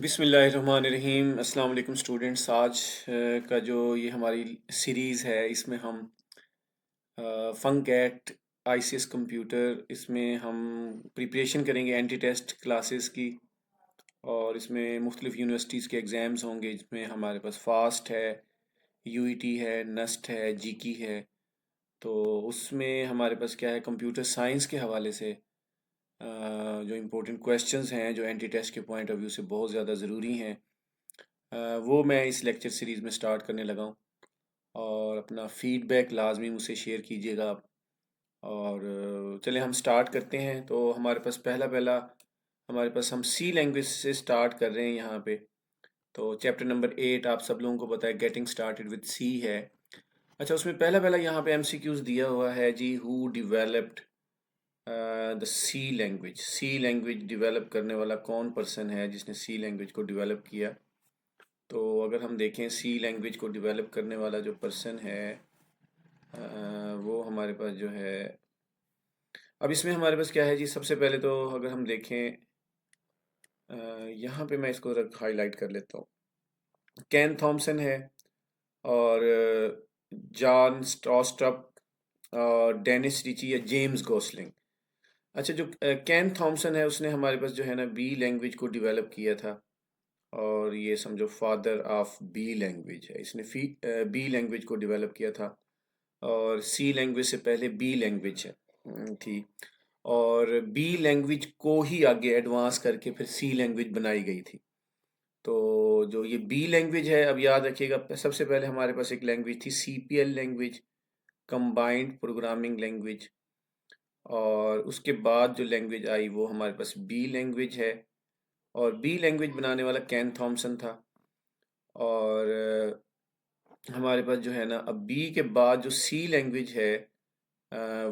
बिस्मिल्लाहिर्रहमानिर्रहीम। अस्सलाम वालेकुम स्टूडेंट्स। आज का जो ये हमारी सीरीज़ है इसमें हम फंकैट आईसीएस कंप्यूटर इसमें हम प्रिपरेशन करेंगे एंटी टेस्ट क्लासेस की। और इसमें मुख्तलिफ़ यूनिवर्सिटीज़ के एग्ज़ाम्स होंगे। इसमें हमारे पास फास्ट है, यूईटी है, नस्ट है, जीकी है। तो उसमें हमारे पास क्या है, कंप्यूटर साइंस के हवाले से जो इम्पोर्टेंट क्वेश्चंस हैं जो एंटी टेस्ट के पॉइंट ऑफ व्यू से बहुत ज़्यादा ज़रूरी हैं, वो मैं इस लेक्चर सीरीज़ में स्टार्ट करने लगा हूँ। और अपना फीडबैक लाजमी मुझसे शेयर कीजिएगा आप। और चले हम स्टार्ट करते हैं। तो हमारे पास पहला पहला हमारे पास हम सी लैंग्वेज से स्टार्ट कर रहे हैं यहाँ पे। तो चैप्टर नंबर 8 आप सब लोगों को पता है, गेटिंग स्टार्टेड विद सी है। अच्छा, उसमें पहला पहला यहाँ पे एमसीक्यूज दिया हुआ है जी, who developed the C language develop करने वाला कौन पर्सन है जिसने सी लैंग्वेज को डिवेलप किया। तो अगर हम देखें सी लैंग्वेज को डिवेलप करने वाला जो पर्सन है, वो हमारे पास जो है, अब इसमें हमारे पास क्या है जी, सबसे पहले तो अगर हम देखें, यहाँ पे मैं इसको हाईलाइट कर लेता हूँ। कैन थॉमसन है और जॉन स्ट्रॉस्ट्रप और डेनिस रिची या जेम्स गोसलिंग। अच्छा, जो कैन थॉमसन है उसने हमारे पास जो है ना बी लैंग्वेज को डिवेलप किया था। और ये समझो फादर ऑफ बी लैंग्वेज है, इसने बी लैंग्वेज को डिवेलप किया था। और सी लैंग्वेज से पहले बी लैंग्वेज है थी। और बी लैंग्वेज को ही आगे एडवांस करके फिर सी लैंग्वेज बनाई गई थी। तो जो ये बी लैंग्वेज है, अब याद रखिएगा, सबसे पहले हमारे पास एक लैंग्वेज थी CPL language, combined programming language. और उसके बाद जो लैंग्वेज आई वो हमारे पास बी लैंग्वेज है। और बी लैंग्वेज बनाने वाला कैन थॉमसन था। और हमारे पास जो है ना, अब बी के बाद जो सी लैंग्वेज है,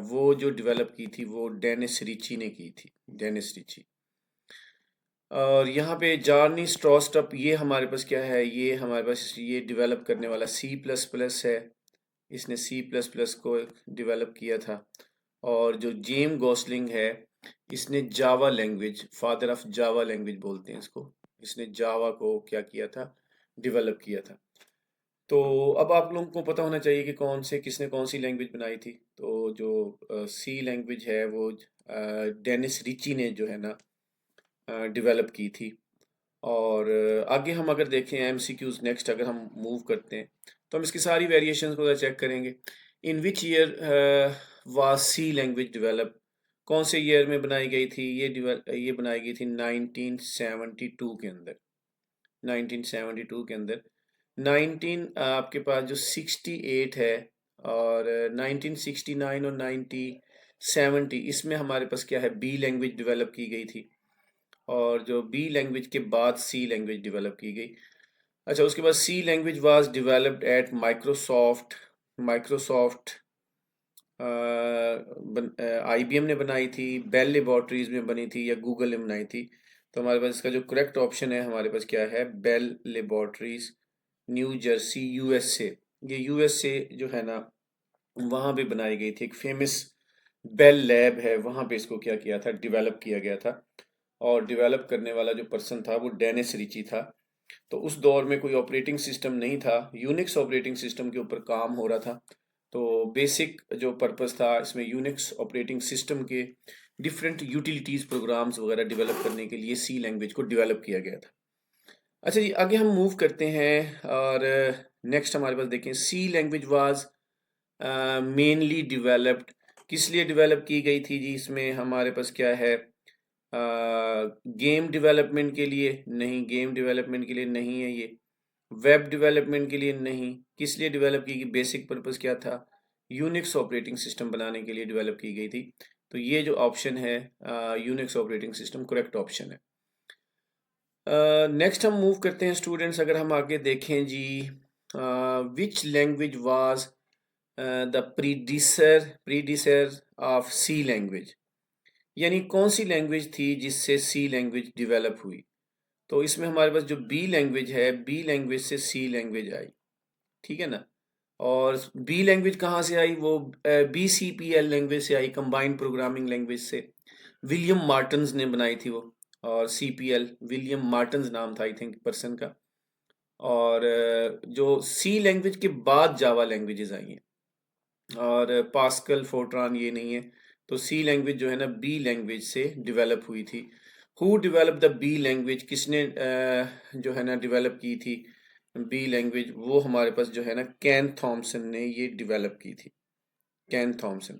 वो जो डेवलप की थी वो डेनिस रिची ने की थी, डेनिस रिची। और यहाँ पे जॉनी स्ट्रॉस्टप, ये हमारे पास क्या है, ये हमारे पास ये डेवलप करने वाला सी प्लस प्लस है। इसने सी प्लस प्लस को डेवलप किया था। और जो जेम गॉसलिंग है, इसने Java language, father of Java language बोलते हैं इसको, इसने जावा को क्या किया था, डेवलप किया था। तो अब आप लोगों को पता होना चाहिए कि किसने कौन सी लैंग्वेज बनाई थी। तो जो सी लैंग्वेज है वो डेनिस रिची ने जो है ना डेवलप की थी। और आगे हम अगर देखें एमसीक्यूज, नेक्स्ट अगर हम मूव करते हैं तो हम इसकी सारी वेरिएशंस को चेक करेंगे। In which year was C language develop, कौन से ईयर में बनाई गई थी, ये बनाई गई थी 1972 के अंदर। 1972 के अंदर 19 आपके पास जो 68 है, और 1969 और 1970 इसमें हमारे पास क्या है, बी लैंग्वेज डेवलप की गई थी। और जो बी लैंग्वेज के बाद सी लैंग्वेज डेवलप की गई। अच्छा, उसके बाद C language was developed at Microsoft. Microsoft IBM ने बनाई थी, बेल लेबोरेटरीज में बनी थी, या गूगल ने बनाई थी। तो हमारे पास इसका जो करेक्ट ऑप्शन है, हमारे पास क्या है, Bell laboratories, New Jersey, USA. ये यूएसए जो है ना, वहाँ पे बनाई गई थी, एक फेमस बेल लैब है, वहाँ पे इसको क्या किया था, डेवलप किया गया था। और डेवलप करने वाला जो पर्सन था वो डेनिस रिची था। तो उस दौर में कोई ऑपरेटिंग सिस्टम नहीं था, यूनिक्स ऑपरेटिंग सिस्टम के ऊपर काम हो रहा था। तो बेसिक जो पर्पस था इसमें, यूनिक्स ऑपरेटिंग सिस्टम के डिफरेंट यूटिलिटीज प्रोग्राम्स वगैरह डेवलप करने के लिए सी लैंग्वेज को डेवलप किया गया था। अच्छा जी, आगे हम मूव करते हैं। और नेक्स्ट हमारे पास देखें, सी लैंग्वेज वाज मेनली डेवलप्ड, किस लिए डेवलप की गई थी जी, इसमें हमारे पास क्या है, गेम डेवलपमेंट के लिए नहीं, गेम डेवलपमेंट के लिए नहीं है ये। वेब डेवलपमेंट के लिए नहीं। किस लिए डेवलप की गई, बेसिक पर्पस क्या था, यूनिक्स ऑपरेटिंग सिस्टम बनाने के लिए डेवलप की गई थी। तो ये जो ऑप्शन है, Unix operating system, correct option है। नेक्स्ट हम मूव करते हैं स्टूडेंट्स, अगर हम आगे देखें जी, which language was the predecessor of C language, यानी कौन सी लैंग्वेज थी जिससे सी लैंग्वेज डेवलप हुई। तो इसमें हमारे पास जो बी लैंग्वेज है, बी लैंग्वेज से सी लैंग्वेज आई, ठीक है ना। और बी लैंग्वेज कहाँ से आई, वो B C P L language से आई, कंबाइंड प्रोग्रामिंग लैंग्वेज से। विलियम मार्टन्स ने बनाई थी वो। और CPL विलियम मार्टन्स नाम था आई थिंक पर्सन का। और जो सी लैंग्वेज के बाद जावा लैंग्वेजेस आई हैं, और पास्कल फोर्ट्रान ये नहीं है। तो सी लैंग्वेज जो है ना बी लैंग्वेज से डेवलप हुई थी। Who develop the B language, किसने जो है ना डेवलप की थी बी लैंग्वेज, वो हमारे पास जो है ना कैन थॉमसन ने ये डेवलप की थी, कैन थॉमसन।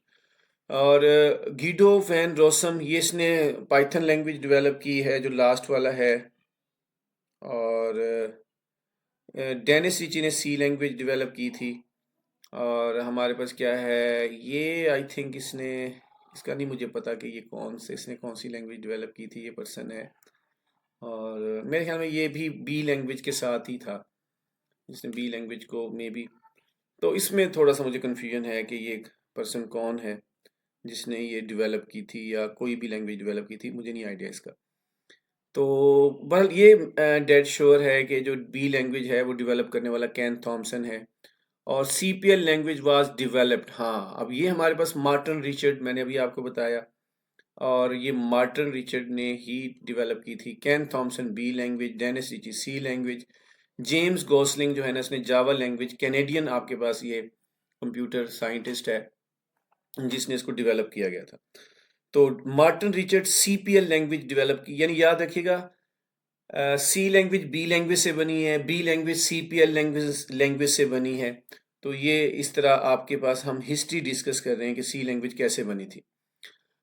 और गीडो वैन रोसम ये इसने पाइथन लैंग्वेज डेवलप की है जो लास्ट वाला है। और डेनिस रिची ने सी लैंग्वेज डेवलप की थी। और हमारे पास क्या है, ये आई थिंक इसने, इसका नहीं मुझे पता कि ये कौन से, इसने कौन सी लैंग्वेज डेवलप की थी, ये पर्सन है। और मेरे ख्याल में ये भी बी लैंग्वेज के साथ ही था, इसने बी लैंग्वेज को मे बी। तो इसमें थोड़ा सा मुझे कन्फ्यूजन है कि ये पर्सन कौन है जिसने ये डेवलप की थी, या कोई भी लैंग्वेज डेवलप की थी, मुझे नहीं आइडिया इसका। तो बहरहाल ये डेड श्योर है कि जो बी लैंग्वेज है वो डेवलप करने वाला कैन थॉमसन है। और CPL लैंग्वेज वाज डेवलप्ड, हाँ अब ये हमारे पास मार्टिन रिचर्ड, मैंने अभी आपको बताया, और ये मार्टिन रिचर्ड ने ही डेवलप की थी। Ken Thompson B language, Dennis Ritchie C language, James Gosling जो है ना इसने जावा लैंग्वेज, कैनेडियन आपके पास ये कंप्यूटर साइंटिस्ट है जिसने इसको डेवलप किया गया था। तो Martin Richard CPL language develop की, यानी याद रखिएगा सी लैंग्वेज बी लैंग्वेज से बनी है, बी लैंग्वेज CPL लैंग्वेज से बनी है। तो ये इस तरह आपके पास हम हिस्ट्री डिस्कस कर रहे हैं कि सी लैंग्वेज कैसे बनी थी।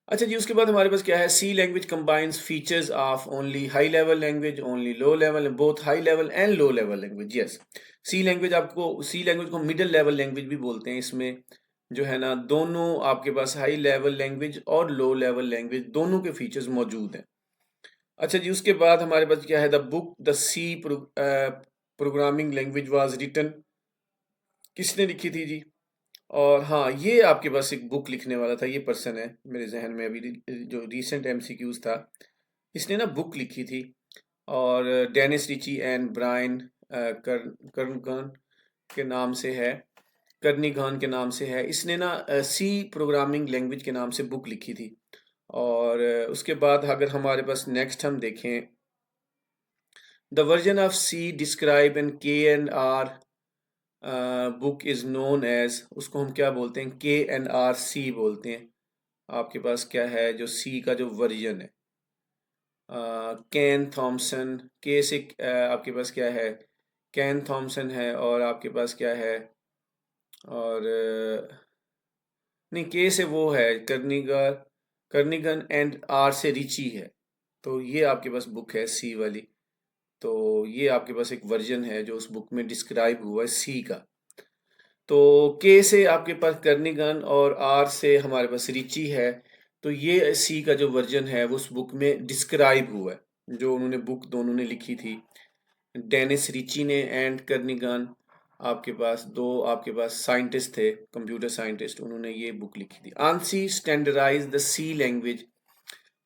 अच्छा जी, उसके बाद हमारे पास क्या है, C language combines features of only high level language, only low level, both high level and low level language. Yes, C language को मिडिल लेवल लैंग्वेज भी बोलते हैं। इसमें जो है ना दोनों आपके पास हाई लेवल लैंग्वेज और लो लेवल लैंग्वेज दोनों के फीचर्स मौजूद हैं। अच्छा जी, उसके बाद हमारे पास क्या है, the book the C programming language was written, किसने लिखी थी जी? और हाँ, ये आपके पास एक बुक लिखने वाला था, ये पर्सन है मेरे जहन में अभी, जो रिसेंट MCQs था, इसने ना बुक लिखी थी। और डेनिस रिची एंड ब्रायन कर्नगन के नाम से है, कर्निघन के नाम से है। इसने ना सी प्रोग्रामिंग लैंग्वेज के नाम से बुक लिखी थी। और उसके बाद अगर हमारे पास नेक्स्ट हम देखें, the version of C describe and KNR book is known as, उसको हम क्या बोलते हैं, KNRC बोलते हैं। आपके पास क्या है, जो सी का जो वर्जन है, कैन थॉमसन, के से आपके पास क्या है, कैन थॉमसन है, और आपके पास क्या है, और नहीं, के से वो है कर्निगर, कर्निगन, एंड आर से रिची है। तो ये आपके पास बुक है सी वाली। तो ये आपके पास एक वर्जन है जो उस बुक में डिस्क्राइब हुआ है सी का। तो के से आपके पास कर्निगन और आर से हमारे पास रिची है। तो ये सी का जो वर्जन है वो उस बुक में डिस्क्राइब हुआ है, जो उन्होंने बुक दोनों ने लिखी थी, डेनिस रिची ने एंड कर्निगन। आपके पास दो आपके पास साइंटिस्ट थे, कंप्यूटर साइंटिस्ट, उन्होंने ये बुक लिखी थी। ANSI standardize the C language,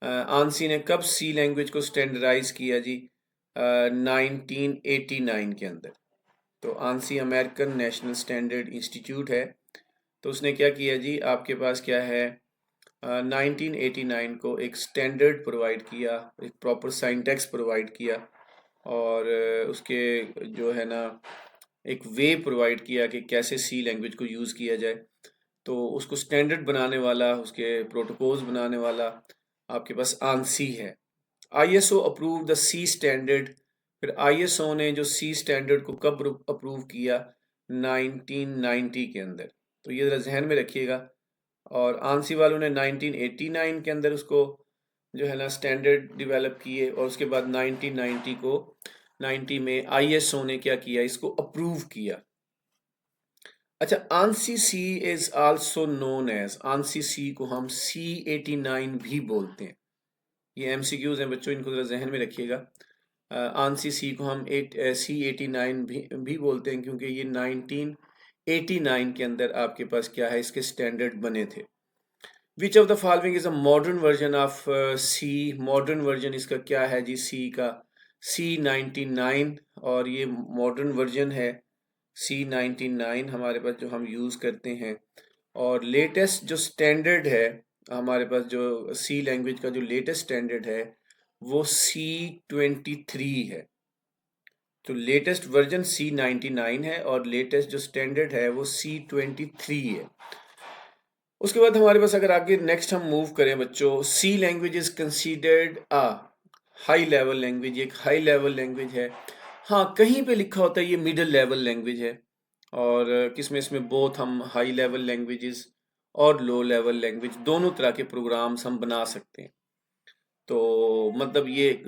ANSI ने कब सी लैंग्वेज को स्टैंडर्डाइज किया जी? 1989 के अंदर। तो ANSI American national standard institute है। तो उसने क्या किया जी, आपके पास क्या है, 1989 को एक स्टैंडर्ड प्रोवाइड किया, एक प्रॉपर साइंटेक्स प्रोवाइड किया, और उसके जो है ना एक वे प्रोवाइड किया कि कैसे सी लैंग्वेज को यूज़ किया जाए। तो उसको स्टैंडर्ड बनाने वाला, उसके प्रोटोकॉल्स बनाने वाला आपके पास आंसी है। ISO approve the C standard, फिर ISO ने जो सी स्टैंडर्ड को कब अप्रूव किया, 1990 के अंदर। तो ये ज़रा जहन में रखिएगा। और आंसी वालों ने 1989 के अंदर उसको जो है ना स्टैंडर्ड डेवलप किए, और उसके बाद 1990 को 90 में ISO ने क्या किया, इसको अप्रूव किया। अच्छा, ANSI C is also known as, ANSI C को हम C89 भी बोलते हैं। ये MCQs हैं बच्चों, इनको जरा जहन में रखिएगा। आंसी सी को हम C89 भी बोलते हैं, क्योंकि ये 1989 के अंदर आपके पास क्या है, इसके स्टैंडर्ड बने थे। Which of the following is a modern version of C, modern version इसका क्या है जी, सी का C99, और ये मॉडर्न वर्जन है C99 हमारे पास जो हम यूज़ करते हैं। और लेटेस्ट जो स्टैंडर्ड है हमारे पास, जो सी लैंग्वेज का जो लेटेस्ट स्टैंडर्ड है वो C23 है। तो लेटेस्ट वर्जन C99 है और लेटेस्ट जो स्टैंडर्ड है वो C23 है। उसके बाद हमारे पास अगर आगे नेक्स्ट हम मूव करें बच्चों, C language is considered a high level language, एक हाई लेवल लैंग्वेज है। हाँ, कहीं पे लिखा होता है ये मिडिल लेवल लैंग्वेज है, और किसमें इसमें बोथ हम हाई लेवल लैंग्वेजेस और लो लेवल लैंग्वेज दोनों तरह के प्रोग्राम्स हम बना सकते हैं। तो मतलब ये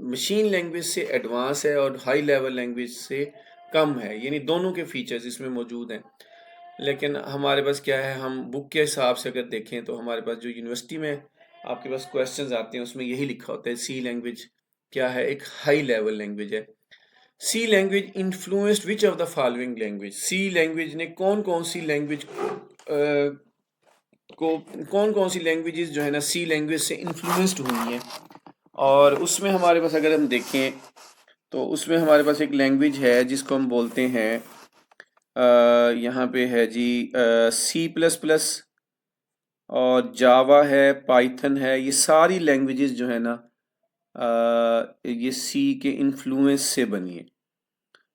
मशीन लैंग्वेज से एडवांस है और हाई लेवल लैंग्वेज से कम है, यानी दोनों के फीचर्स इसमें मौजूद हैं। लेकिन हमारे पास क्या है, हम बुक के हिसाब से अगर देखें तो हमारे पास जो यूनिवर्सिटी में आपके पास क्वेश्चंस आते हैं उसमें यही लिखा होता है सी लैंग्वेज क्या है, एक हाई लेवल लैंग्वेज है। C language influenced which of the following language, C language ने कौन कौन सी लैंग्वेज को कौन कौन सी लैंग्वेजेस जो है ना सी लैंग्वेज से इन्फ्लुएंस्ड हुई हैं। और उसमें हमारे पास अगर हम देखें तो उसमें हमारे पास एक लैंग्वेज है जिसको हम बोलते हैं यहाँ पे है जी C++ और जावा है, पाइथन है। ये सारी लैंग्वेजेस जो है ना ये सी के इन्फ्लुएंस से बनी है।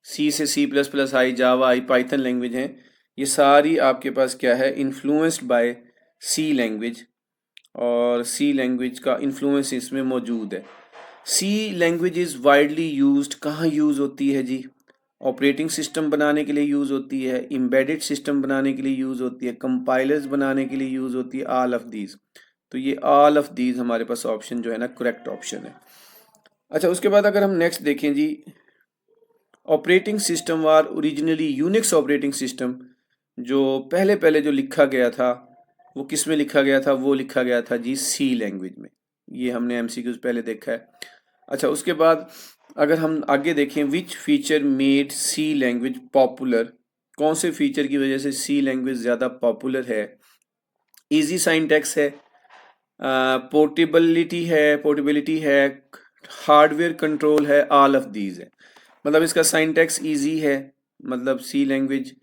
सी से C++ आई, जावा आई, पाइथन लैंग्वेज हैं। ये सारी आपके पास क्या है, इन्फ्लुएंस्ड बाय सी लैंग्वेज, और सी लैंग्वेज का इन्फ्लुएंस इसमें मौजूद है। C language is widely used, कहाँ यूज़ होती है जी? ऑपरेटिंग सिस्टम बनाने के लिए यूज़ होती है, एम्बेडेड सिस्टम बनाने के लिए यूज़ होती है, कंपाइलर्स बनाने के लिए यूज़ होती है, ऑल ऑफ दीज। तो ये ऑल ऑफ दीज हमारे पास ऑप्शन जो है ना करेक्ट ऑप्शन है। अच्छा, उसके बाद अगर हम नेक्स्ट देखें जी, ऑपरेटिंग सिस्टम वार ओरिजिनली यूनिक्स ऑपरेटिंग सिस्टम, जो पहले पहले जो लिखा गया था वो किस में लिखा गया था? वो लिखा गया था जी सी लैंग्वेज में। ये हमने एमसीक्यूज पहले देखा है। अच्छा, उसके बाद अगर हम आगे देखें, which feature made C language popular, कौन से फीचर की वजह से सी लैंग्वेज ज़्यादा पॉपुलर है? इजी साइंटैक्स है, पोर्टेबिलिटी है, हार्डवेयर कंट्रोल है, ऑल ऑफ दीज है। मतलब इसका साइंटैक्स इजी है, मतलब सी लैंग्वेज,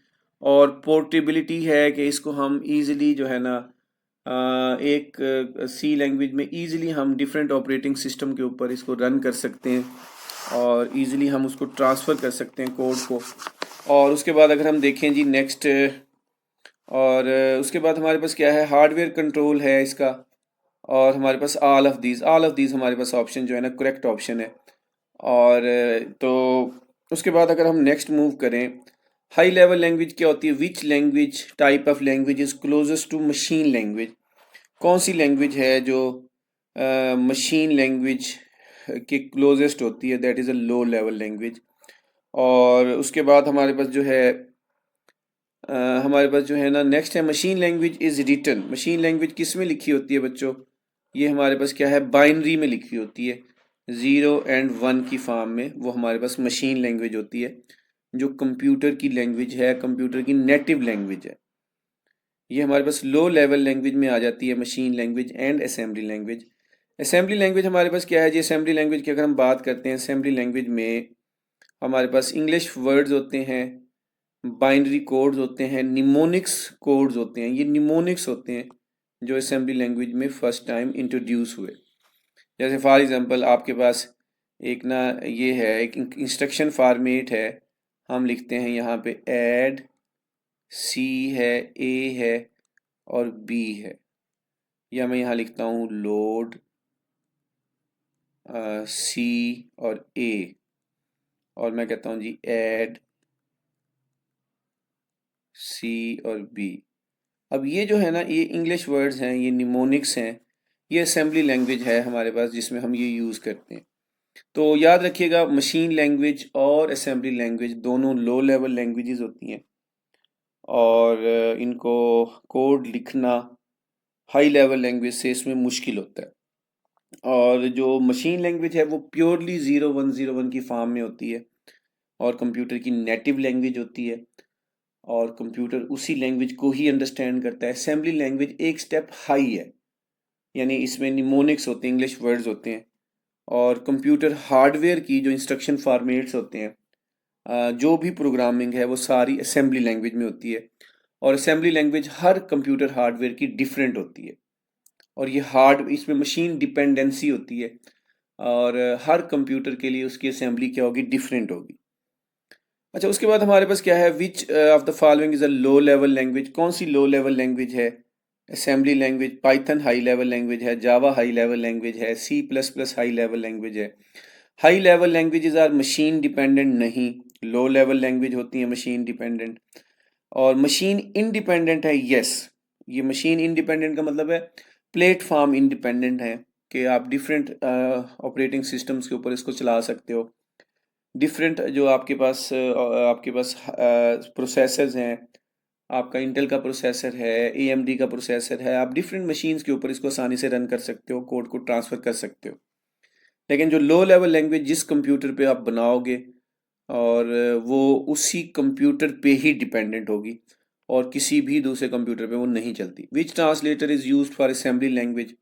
और पोर्टेबिलिटी है कि इसको हम इजीली जो है ना एक सी लैंग्वेज में इजीली हम डिफरेंट ऑपरेटिंग सिस्टम के ऊपर इसको रन कर सकते हैं और इजीली हम उसको ट्रांसफ़र कर सकते हैं कोड को। और उसके बाद अगर हम देखें जी नेक्स्ट, और उसके बाद हमारे पास क्या है, हार्डवेयर कंट्रोल है इसका, और हमारे पास ऑल ऑफ दीज हमारे पास ऑप्शन जो है ना करेक्ट ऑप्शन है। और तो उसके बाद अगर हम नेक्स्ट मूव करें, हाई लेवल लैंग्वेज क्या होती है? Which language type of language is closest to machine language, कौन सी लैंग्वेज है जो मशीन लैंग्वेज के क्लोजेस्ट होती है? That is a low level language. और उसके बाद हमारे पास जो है हमारे पास जो है ना नेक्स्ट है, machine language is written, machine language किस में लिखी होती है बच्चों? ये हमारे पास क्या है, बाइनरी में लिखी होती है, 0 और 1 की फॉर्म में, वो हमारे पास मशीन लैंग्वेज होती है, जो कंप्यूटर की लैंग्वेज है, कंप्यूटर की नेटिव लैंग्वेज है। ये हमारे पास लो लेवल लैंग्वेज में आ जाती है, machine language and assembly language. Assembly language हमारे पास क्या है जी? असेंबली लैंग्वेज की अगर हम बात करते हैं, असेंबली लैंग्वेज में हमारे पास इंग्लिश वर्ड्स होते हैं, बाइनरी कोड्स होते हैं, निमोनिक्स कोड्स होते हैं। ये निमोनिक्स होते हैं जो असेंबली लैंग्वेज में फर्स्ट टाइम इंट्रोड्यूस हुए। जैसे फॉर एग्जांपल आपके पास एक ना ये है, एक इंस्ट्रक्शन फॉर्मेट है, हम लिखते हैं यहाँ पे ऐड, सी है, ए है और बी है, या मैं यहाँ लिखता हूँ लोड सी और ए, और मैं कहता हूँ जी ऐड सी और बी। अब ये जो है ना, ये इंग्लिश वर्ड्स हैं, ये निमोनिक्स हैं, ये असेंबली लैंग्वेज है हमारे पास जिसमें हम ये यूज़ करते हैं। तो याद रखिएगा, मशीन लैंग्वेज और असेंबली लैंग्वेज दोनों लो लेवल लैंग्वेजेस होती हैं, और इनको कोड लिखना हाई लेवल लैंग्वेज से इसमें मुश्किल होता है। और जो मशीन लैंग्वेज है वो प्योरली 0101 की फॉर्म में होती है, और कंप्यूटर की नेटिव लैंग्वेज होती है, और कंप्यूटर उसी लैंग्वेज को ही अंडरस्टैंड करता है। असेंबली लैंग्वेज एक स्टेप हाई है, यानी इसमें निमोनिक्स होते हैं, इंग्लिश वर्ड्स होते हैं, और कंप्यूटर हार्डवेयर की जो इंस्ट्रक्शन फॉर्मेट्स होते हैं, जो भी प्रोग्रामिंग है वो सारी असेंबली लैंग्वेज में होती है। और असेंबली लैंग्वेज हर कंप्यूटर हार्डवेयर की डिफरेंट होती है, और ये हार्ड इसमें मशीन डिपेंडेंसी होती है। और हर कंप्यूटर के लिए उसकी असेंबली क्या होगी, डिफरेंट होगी। अच्छा, उसके बाद हमारे पास क्या है, which of the following is a low level language, कौन सी लो लेवल लैंग्वेज है? Assembly language, Python high level language है, जावा हाई लेवल लैंग्वेज है, C plus plus high level language है। High level languages are machine dependent नहीं, low level language होती है machine dependent. और मशीन इंडिपेंडेंट है, yes. ये मशीन इंडिपेंडेंट का मतलब है प्लेटफॉर्म इंडिपेंडेंट है, कि आप डिफरेंट ऑपरेटिंग सिस्टम्स के ऊपर इसको चला सकते हो। डिफरेंट जो आपके पास प्रोसेसर्स हैं, आपका इंटेल का प्रोसेसर है, एएमडी का प्रोसेसर है, आप डिफरेंट मशीन्स के ऊपर इसको आसानी से रन कर सकते हो, कोड को ट्रांसफ़र कर सकते हो। लेकिन जो लो लेवल लैंग्वेज जिस कंप्यूटर पे आप बनाओगे और वो उसी कंप्यूटर पे ही डिपेंडेंट होगी और किसी भी दूसरे कंप्यूटर पे वो नहीं चलती। Which translator is used for assembly language,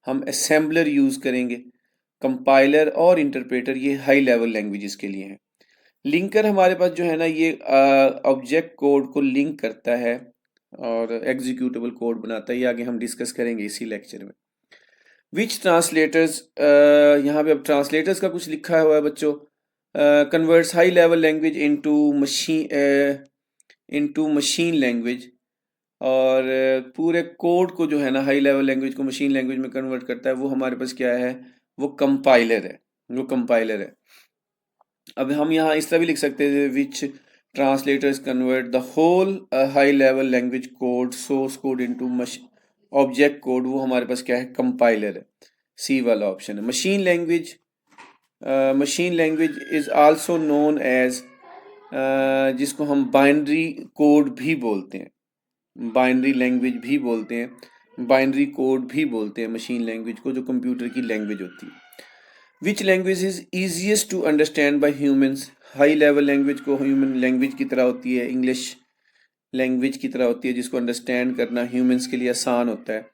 हम असेंबलर यूज़ करेंगे। कंपाइलर और इंटरप्रेटर ये हाई लेवल लैंग्वेजेस के लिए हैं। लिंकर हमारे पास जो है ना, ये ऑब्जेक्ट कोड को लिंक करता है और एग्जीक्यूटेबल कोड बनाता है। ये आगे हम डिस्कस करेंगे इसी लेक्चर में। विच ट्रांसलेटर्स, यहाँ पे अब ट्रांसलेटर्स का कुछ लिखा हुआ है बच्चों। Converts high level language into machine language, और पूरे कोड को जो है ना, हाई लेवल लैंग्वेज को मशीन लैंग्वेज में कन्वर्ट करता है। वो हमारे पास क्या है, वो कंपाइलर है, वो कंपाइलर है। अब हम यहाँ इस तरह भी लिख सकते हैं, which translators convert the whole high level language code source code into object code, वो हमारे पास क्या है, कंपाइलर है। सी वाला ऑप्शन है। Machine language is also known as, जिसको हम बाइनरी कोड भी बोलते हैं, बाइनरी लैंग्वेज भी बोलते हैं, बाइनरी कोड भी बोलते हैं मशीन लैंग्वेज को, जो कंप्यूटर की लैंग्वेज होती है। Which language is easiest to understand by humans, high level language को ह्यूमन लैंग्वेज की तरह होती है, इंग्लिश लैंग्वेज की तरह होती है, जिसको अंडरस्टैंड करना ह्यूमंस के लिए आसान होता है।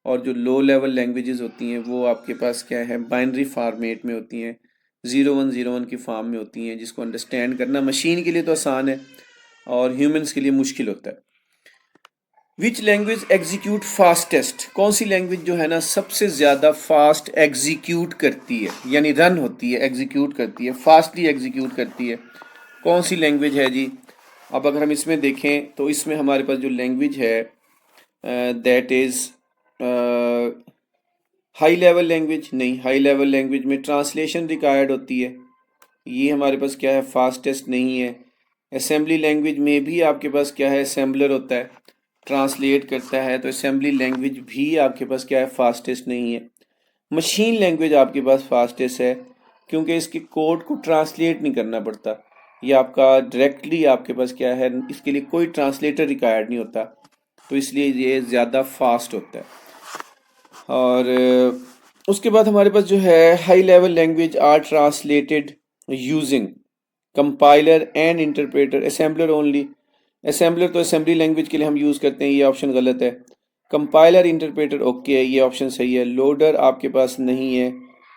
और जो लो लेवल लैंग्वेजेस होती हैं वो आपके पास क्या है, बाइनरी फॉर्मेट में होती हैं, 0101 की फॉर्म में होती हैं, जिसको अंडरस्टैंड करना मशीन के लिए तो आसान है और ह्यूमंस के लिए मुश्किल होता है। विच लैंग्वेज एग्जीक्यूट फास्टेस्ट, कौन सी लैंग्वेज जो है ना सबसे ज़्यादा फास्ट एग्जीक्यूट करती है, यानी रन होती है, एग्जीक्यूट करती है, फास्टली एग्जीक्यूट करती है, कौन सी लैंग्वेज है जी? अब अगर हम इसमें देखें तो इसमें हमारे पास जो लैंग्वेज है that is high level language नहीं, हाई लेवल लैंग्वेज में ट्रांसलेशन रिक्वायर्ड होती है, ये हमारे पास क्या है, फास्टेस्ट नहीं है। असेंबली लैंग्वेज में भी आपके पास क्या है, असेंबलर होता है, ट्रांसलेट करता है, तो असेंबली लैंग्वेज भी आपके पास क्या है, फास्टेस्ट नहीं है। मशीन लैंग्वेज आपके पास फास्टेस्ट है, क्योंकि इसके कोड को ट्रांसलेट नहीं करना पड़ता, ये आपका डायरेक्टली आपके पास क्या है, इसके लिए कोई ट्रांसलेटर रिक्वायर्ड नहीं होता, तो इसलिए ये ज़्यादा फास्ट होता है। और उसके बाद हमारे पास जो है, high level language are translated using compiler and interpreter, assembler only. Assembler तो असेंबली लैंग्वेज के लिए हम यूज़ करते हैं, ये ऑप्शन गलत है। कंपाइलर इंटरप्रेटर ओके है, ये ऑप्शन सही है। लोडर आपके पास नहीं है,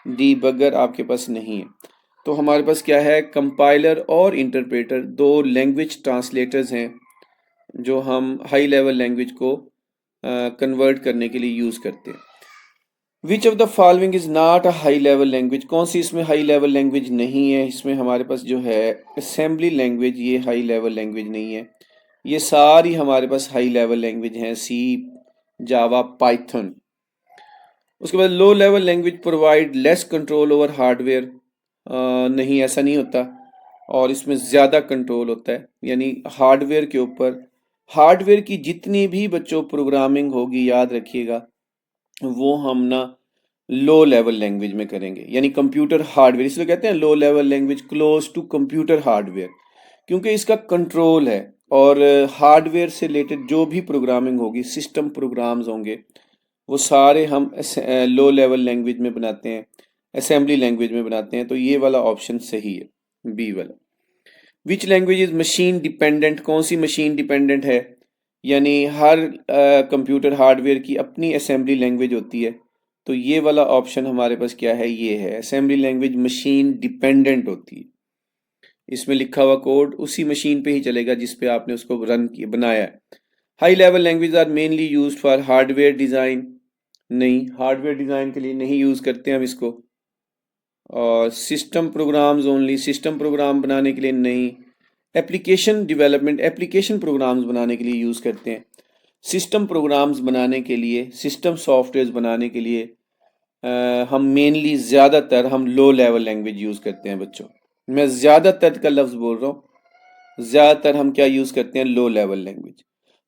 डीबगर आपके पास नहीं है। तो हमारे पास क्या है, कंपाइलर और इंटरप्रेटर दो लैंग्वेज ट्रांसलेटर्स हैं जो हम हाई लेवल लैंग्वेज को कन्वर्ट करने के लिए यूज़ करते हैं। विच of the following is not a high level language, कौन सी इसमें हाई लेवल लैंग्वेज नहीं है? इसमें हमारे पास जो है असेंबली लैंग्वेज, ये हाई लेवल लैंग्वेज नहीं है। ये सारी हमारे पास हाई लेवल लैंग्वेज हैं, सी, जावा, पाइथन। उसके बाद लो level language provide less control over hardware, नहीं, ऐसा नहीं होता, और इसमें ज़्यादा कंट्रोल होता है, यानी हार्डवेयर के ऊपर, हार्डवेयर की जितनी भी बच्चों प्रोग्रामिंग होगी, याद रखिएगा, वो हम ना लो लेवल लैंग्वेज में करेंगे, यानी कंप्यूटर हार्डवेयर, इसलिए कहते हैं low level language close to computer hardware, क्योंकि इसका कंट्रोल है। और हार्डवेयर से रिलेटेड जो भी प्रोग्रामिंग होगी, सिस्टम प्रोग्राम्स होंगे, वो सारे हम लो लेवल लैंग्वेज में बनाते हैं, असेंबली लैंग्वेज में बनाते हैं, तो ये वाला ऑप्शन सही है, बी वाला। विच लैंग्वेज इज मशीन डिपेंडेंट, कौन सी मशीन डिपेंडेंट है, यानी हर कंप्यूटर हार्डवेयर की अपनी असेंबली लैंग्वेज होती है, तो ये वाला ऑप्शन हमारे पास क्या है, ये है, असेंबली लैंग्वेज मशीन डिपेंडेंट होती है, इसमें लिखा हुआ कोड उसी मशीन पे ही चलेगा जिस पे आपने उसको रन किया, बनाया है। High level language are mainly use for hardware design, नहीं, हार्डवेयर डिज़ाइन के लिए नहीं यूज़ करते हम इसको। और system programs only, system program बनाने के लिए नहीं। एप्लीकेशन डेवलपमेंट, एप्लीकेशन प्रोग्राम्स बनाने के लिए यूज़ करते हैं। सिस्टम प्रोग्राम्स बनाने के लिए, सिस्टम सॉफ्टवेयर बनाने के लिए हम मेनली ज़्यादातर हम लो लेवल लैंग्वेज यूज़ करते हैं बच्चों। मैं ज़्यादातर का लफ्ज़ बोल रहा हूँ, ज़्यादातर हम क्या यूज़ करते हैं, low level language.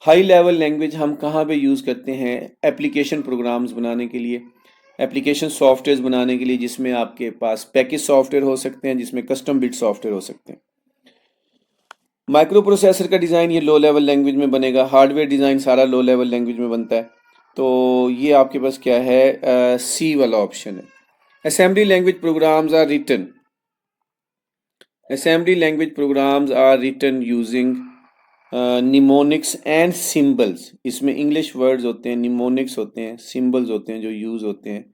High level language हम कहाँ पे यूज़ करते हैं, एप्लीकेशन प्रोग्राम्स बनाने के लिए, एप्लीकेशन सॉफ्टवेयर बनाने के लिए, जिसमें आपके पास पैकेज सॉफ्टवेयर हो सकते हैं, जिसमें कस्टम बिल्ट सॉफ्टवेयर हो सकते हैं। माइक्रो प्रोसेसर का डिज़ाइन ये लो लेवल लैंग्वेज में बनेगा, हार्डवेयर डिज़ाइन सारा लो लेवल लैंग्वेज में बनता है। तो ये आपके पास क्या है, सी वाला ऑप्शन है। Assembly language programs are written, assembly language programs are written using mnemonics and symbols. इसमें इंग्लिश वर्ड्स होते हैं, निमोनिक्स होते हैं, सिंबल्स होते हैं जो यूज़ होते हैं।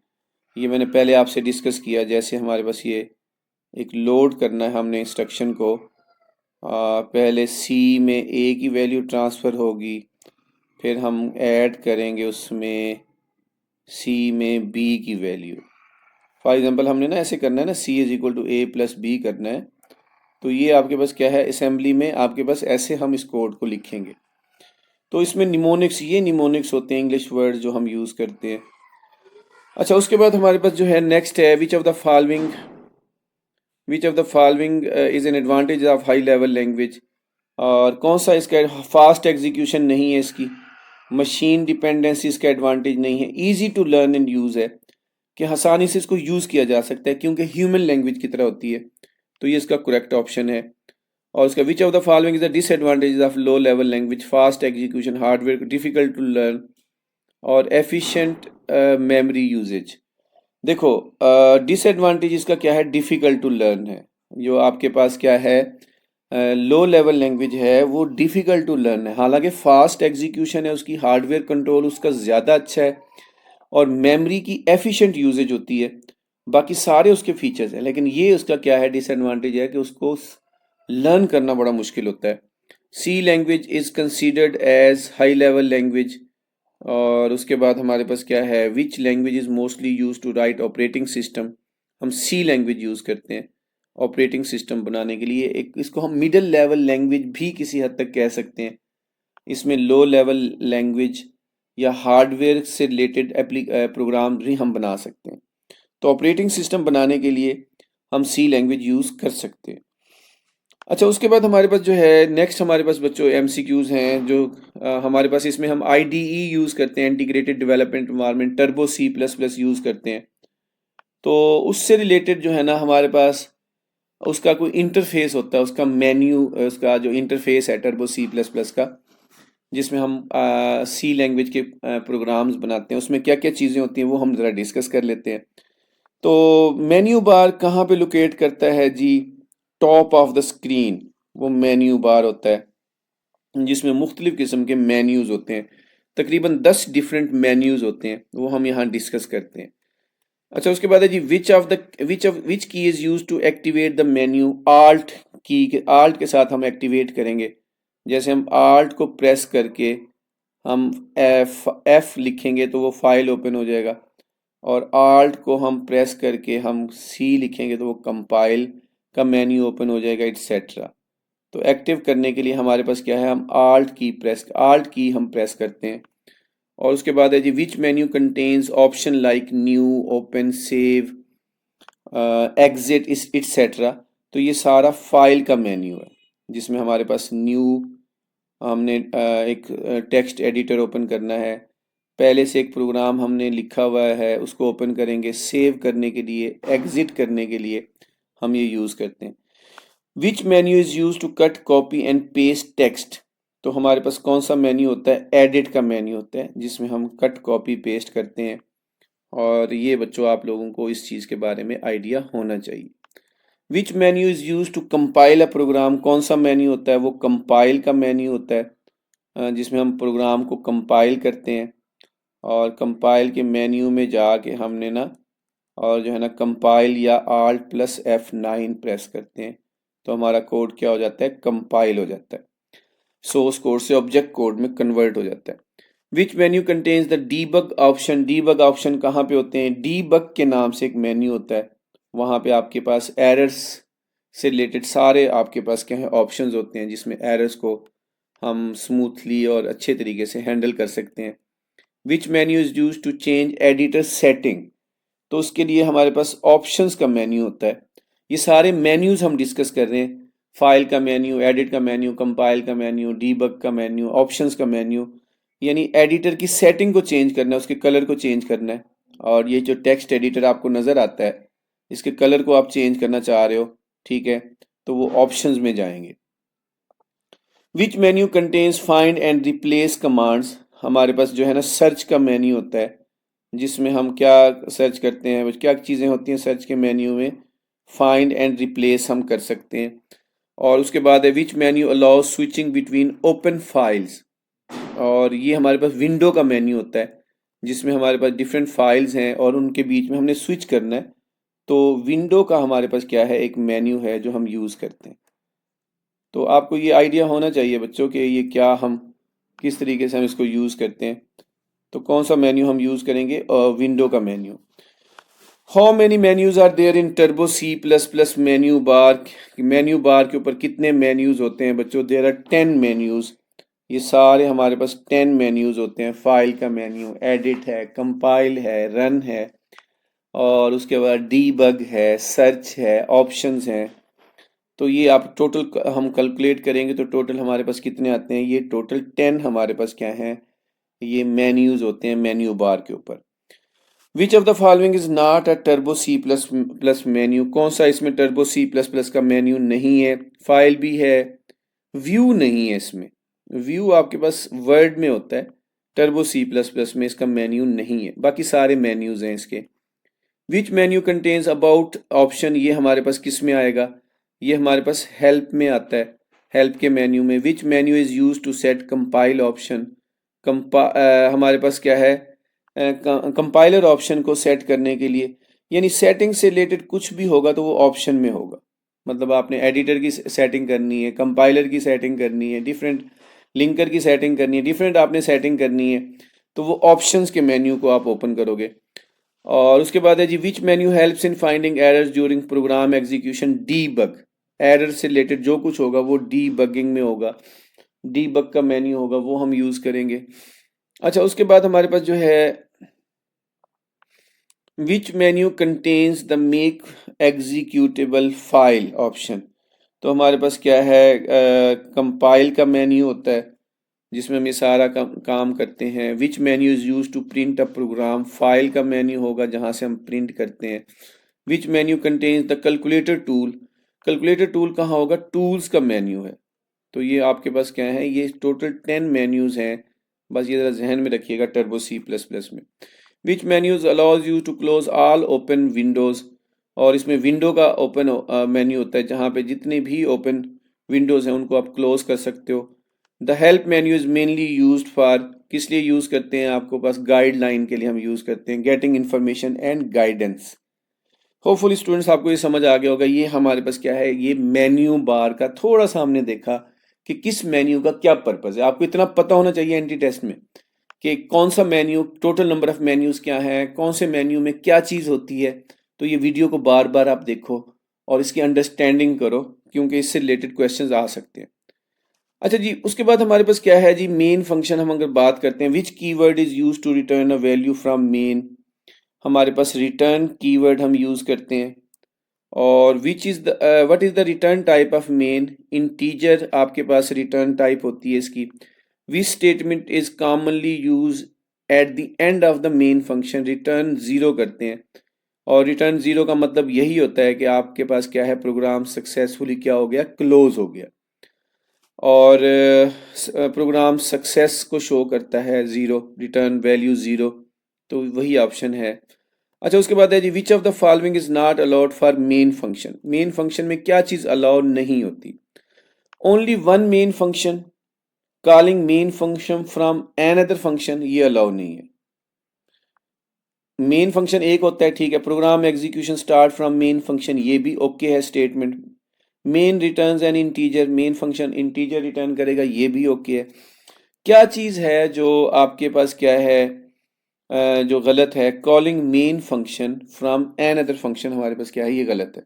ये मैंने पहले आपसे डिस्कस किया, जैसे हमारे पास ये एक लोड करना है हमने इंस्ट्रक्शन को, पहले सी में ए की वैल्यू ट्रांसफ़र होगी, फिर हम ऐड करेंगे उसमें सी में बी की वैल्यू। फॉर एग्जांपल हमने ना ऐसे करना है ना, C is equal to A plus B करना है। तो ये आपके पास क्या है, असेंबली में आपके पास ऐसे हम इस कोड को लिखेंगे। तो इसमें निमोनिक्स, ये निमोनिक्स होते हैं इंग्लिश वर्ड जो हम यूज़ करते हैं। अच्छा, उसके बाद हमारे पास जो है नेक्स्ट है, which of the following is an advantage of high level language. और कौन सा इसका फास्ट एग्जीक्यूशन नहीं है, इसकी मशीन डिपेंडेंसी इसका एडवांटेज नहीं है, easy to learn and use है कि आसानी से इसको यूज़ किया जा सकता है क्योंकि ह्यूमन लैंग्वेज की तरह होती है। तो ये इसका करेक्ट ऑप्शन है। और उसका which of the following is the disadvantage of low level language, fast execution, hardware difficult to learn और एफिशिएंट मेमोरी यूजेज। देखो, डिसएडवांटेज इसका क्या है, डिफ़िकल्ट टू लर्न है। जो आपके पास क्या है, लो लेवल लैंग्वेज है वो डिफ़िकल्ट टू लर्न है। हालांकि फास्ट एग्जीक्यूशन है उसकी, हार्डवेयर कंट्रोल उसका ज़्यादा अच्छा है और मेमोरी की एफिशिएंट यूजेज होती है, बाकी सारे उसके फीचर्स हैं। लेकिन ये उसका क्या है, डिसएडवांटेज है कि उसको लर्न करना बड़ा मुश्किल होता है। C language is considered as high level language. और उसके बाद हमारे पास क्या है, which language is mostly use to write operating system. हम सी लैंग्वेज यूज़ करते हैं ऑपरेटिंग सिस्टम बनाने के लिए। एक इसको हम मिडिल लेवल लैंग्वेज भी किसी हद तक कह सकते हैं। इसमें लो लेवल लैंग्वेज या हार्डवेयर से रिलेटेड प्रोग्राम भी हम बना सकते हैं। तो ऑपरेटिंग सिस्टम बनाने के लिए हम सी लैंग्वेज यूज़ कर सकते हैं। अच्छा, उसके बाद हमारे पास जो है नेक्स्ट, हमारे पास बच्चों एमसीक्यूज़ हैं जो हमारे पास, इसमें हम आईडीई यूज़ करते हैं, integrated development environment, turbo C plus plus use करते हैं। तो उससे रिलेटेड जो है ना हमारे पास उसका कोई इंटरफेस होता है, उसका मेन्यू, उसका जो इंटरफेस है टर्बो सी प्लस प्लस का, जिसमें हम सी लैंग्वेज के प्रोग्राम्स बनाते हैं, उसमें क्या क्या चीज़ें होती हैं वो हम ज़रा डिस्कस कर लेते हैं। तो मेन्यू बार कहाँ पे लोकेट करता है जी, टॉप ऑफ द स्क्रीन वो मेन्यू बार होता है जिसमें मुख्तलिफ़ किस्म के मेन्यूज़ होते हैं। तकरीबन 10 डिफरेंट मेन्यूज़ होते हैं, वो हम यहाँ डिस्कस करते हैं। अच्छा, उसके बाद है जी, which key is use to activate the menu. Alt key, alt के साथ हम एक्टिवेट करेंगे। जैसे हम आल्ट को प्रेस करके हम एफ लिखेंगे तो वो फाइल ओपन हो जाएगा, और आल्ट को हम प्रेस करके हम सी लिखेंगे तो वो कंपाइल का मेन्यू ओपन हो जाएगा, एटसेट्रा। तो एक्टिव करने के लिए हमारे पास क्या है, हम आल्ट की हम प्रेस करते हैं। और उसके बाद है जी, which menu contains option like new, open, save, exit etcetera. तो ये सारा फाइल का मेन्यू है जिसमें हमारे पास न्यू, हमने एक टेक्स्ट एडिटर ओपन करना है, पहले से एक प्रोग्राम हमने लिखा हुआ है उसको ओपन करेंगे, सेव करने के लिए, एग्जिट करने के लिए हम ये यूज़ करते हैं। Which menu is use to cut, copy and paste text. तो हमारे पास कौन सा मेन्यू होता है, एडिट का मेन्यू होता है जिसमें हम कट, कॉपी, पेस्ट करते हैं। और ये बच्चों आप लोगों को इस चीज़ के बारे में आइडिया होना चाहिए। Which menu is use to compile a program. कौन सा मेन्यू होता है, वो कंपाइल का मेन्यू होता है जिसमें हम प्रोग्राम को कंपाइल करते हैं। और कंपाइल के मेन्यू में जाके हमने ना, और जो है ना कंपाइल या आल्ट प्लस F9 प्रेस करते हैं तो हमारा कोड क्या हो जाता है, कंपाइल हो जाता है, सोर्स कोड से ऑब्जेक्ट कोड में कन्वर्ट हो जाता है। विच menu contains the debug option. Debug option कहाँ पे होते हैं, डीबग के नाम से एक मेन्यू होता है वहाँ पे आपके पास एरर्स से रिलेटेड सारे आपके पास क्या है ऑप्शंस होते हैं, जिसमें एरर्स को हम स्मूथली और अच्छे तरीके से हैंडल कर सकते हैं। Which menu is use to change editor setting, तो उसके लिए हमारे पास ऑप्शंस का मेन्यू होता है। ये सारे मेन्यूज हम डिस्कस कर रहे हैं, फाइल का मेन्यू, एडिट का मेन्यू, कंपाइल का मेन्यू, डीबग का मेन्यू, ऑप्शंस का मेन्यू। यानी एडिटर की सेटिंग को चेंज करना है, उसके कलर को चेंज करना है। और ये जो टेक्स्ट एडिटर आपको नज़र आता है, इसके कलर को आप चेंज करना चाह रहे हो, ठीक है, तो वो ऑप्शंस में जाएंगे। विच menu contains find and replace commands, हमारे पास जो है ना सर्च का मेन्यू होता है, जिसमें हम क्या सर्च करते हैं, क्या चीज़ें होती हैं सर्च के मेन्यू में, फाइंड एंड रिप्लेस हम कर सकते हैं। और उसके बाद है विच menu allow switching between open files, और ये हमारे पास विंडो का मेन्यू होता है, जिसमें हमारे पास डिफरेंट फाइल्स हैं और उनके बीच में हमने स्विच करना है। तो विंडो का हमारे पास क्या है, एक मेन्यू है जो हम यूज़ करते हैं। तो आपको ये आइडिया होना चाहिए बच्चों कि ये क्या हम किस तरीके से हम इसको यूज़ करते हैं। तो कौन सा मेन्यू हम यूज़ करेंगे, विंडो का menu. How many menus are there in turbo C++ menu bar, menu bar के ऊपर कितने मेन्यूज होते हैं बच्चों, देयर आर 10 मेन्यूज। ये सारे हमारे पास 10 मेन्यूज होते हैं। फाइल का मेन्यू, एडिट है, कंपाइल है, रन है, और उसके बाद डीबग है, सर्च है, ऑप्शंस हैं। तो ये आप टोटल हम कैलकुलेट करेंगे तो टोटल हमारे पास कितने आते हैं, ये टोटल 10 हमारे पास क्या हैं, ये मेन्यूज होते हैं मेन्यू बार के ऊपर। विच of the following is not a turbo C++ menu, कौन सा इसमें टर्बो C++ का मेन्यू नहीं है। फाइल भी है, व्यू नहीं है इसमें, व्यू आपके पास वर्ड में होता है, टर्बो C++ में इसका मेन्यू नहीं है, बाकी सारे मेन्यूज हैं इसके। विच मेन्यू कंटेन्स अबाउट ऑप्शन, ये हमारे पास किस में आएगा, ये हमारे पास हेल्प में आता है, हेल्प के मेन्यू में। Which menu is use to set compile option, हमारे पास क्या है, कंपाइलर ऑप्शन को सेट करने के लिए। यानी सेटिंग से रिलेटेड कुछ भी होगा तो वो ऑप्शन में होगा। मतलब आपने एडिटर की सेटिंग करनी है, कंपाइलर की सेटिंग करनी है, डिफरेंट लिंकर की सेटिंग करनी है, डिफरेंट आपने सेटिंग करनी है, तो वो ऑप्शंस के मेन्यू को आप ओपन करोगे। और उसके बाद है जी which menu helps in finding errors during program execution, debug, error से रिलेटेड जो कुछ होगा वो डीबगिंग में होगा, डीबग का मेन्यू होगा वो हम यूज करेंगे। अच्छा, उसके बाद हमारे पास जो है विच menu contains the make executable file option, तो हमारे पास क्या है, कंपाइल का मेन्यू होता है, जिसमें हम ये सारा काम करते हैं। Which menu is use to print a program, file का मेन्यू होगा जहां से हम प्रिंट करते हैं। Which menu contains the calculator tool, calculator tool कहाँ होगा, टूल्स का मेन्यू है। तो ये आपके पास क्या है, ये टोटल 10 मेन्यूज हैं, बस ये ज़रा जहन में रखिएगा टर्बो C++ में। Which menus allows you to close all open windows, और इसमें विंडो का ओपन मेन्यू होता है, जहाँ पे जितने भी ओपन विंडोज़ हैं उनको आप क्लोज कर सकते हो। The help menu is mainly use for, किस लिए यूज़ करते हैं, आपको पास गाइडलाइन के लिए हम यूज़ करते हैं, getting information and guidance. Hopefully students आपको ये समझ आ गया होगा। ये हमारे पास क्या है, ये मेन्यू बार का थोड़ा सा हमने देखा कि किस मेन्यू का क्या पर्पज़ है। आपको इतना पता होना चाहिए एंटी टेस्ट में कि कौन सा menu, total number of menus क्या है, कौन से मेन्यू में क्या चीज़ होती है। तो ये वीडियो को बार बार आप देखो और इसकी अंडरस्टैंडिंग करो, क्योंकि इससे रिलेटेड क्वेश्चंस आ सकते हैं। अच्छा जी, उसके बाद हमारे पास क्या है जी, मेन फंक्शन हम अगर बात करते हैं, which keyword is use to return a value from main, हमारे पास रिटर्न कीवर्ड हम यूज़ करते हैं। और which is the what is the return type of main, integer आपके पास रिटर्न टाइप होती है इसकी। Which statement is commonly use at the end of the main function, return zero करते हैं। और रिटर्न ज़ीरो का मतलब यही होता है कि आपके पास क्या है, प्रोग्राम सक्सेसफुली क्या हो गया, क्लोज हो गया। और प्रोग्राम सक्सेस को शो करता है ज़ीरो, रिटर्न वैल्यू ज़ीरो, तो वही ऑप्शन है। अच्छा, उसके बाद है जी which of the following is not allowed for main function, main function में क्या चीज़ अलाउड नहीं होती। Only one main function, calling main function from another function, ये अलाउ नहीं है। मेन फंक्शन एक होता है, ठीक है, program execution start from main function, ये भी ओके है statement. Main returns an integer, main function integer return करेगा, ये भी ओके है। क्या चीज़ है जो आपके पास क्या है, जो गलत है, calling main function from another function, हमारे पास क्या है, ये गलत है।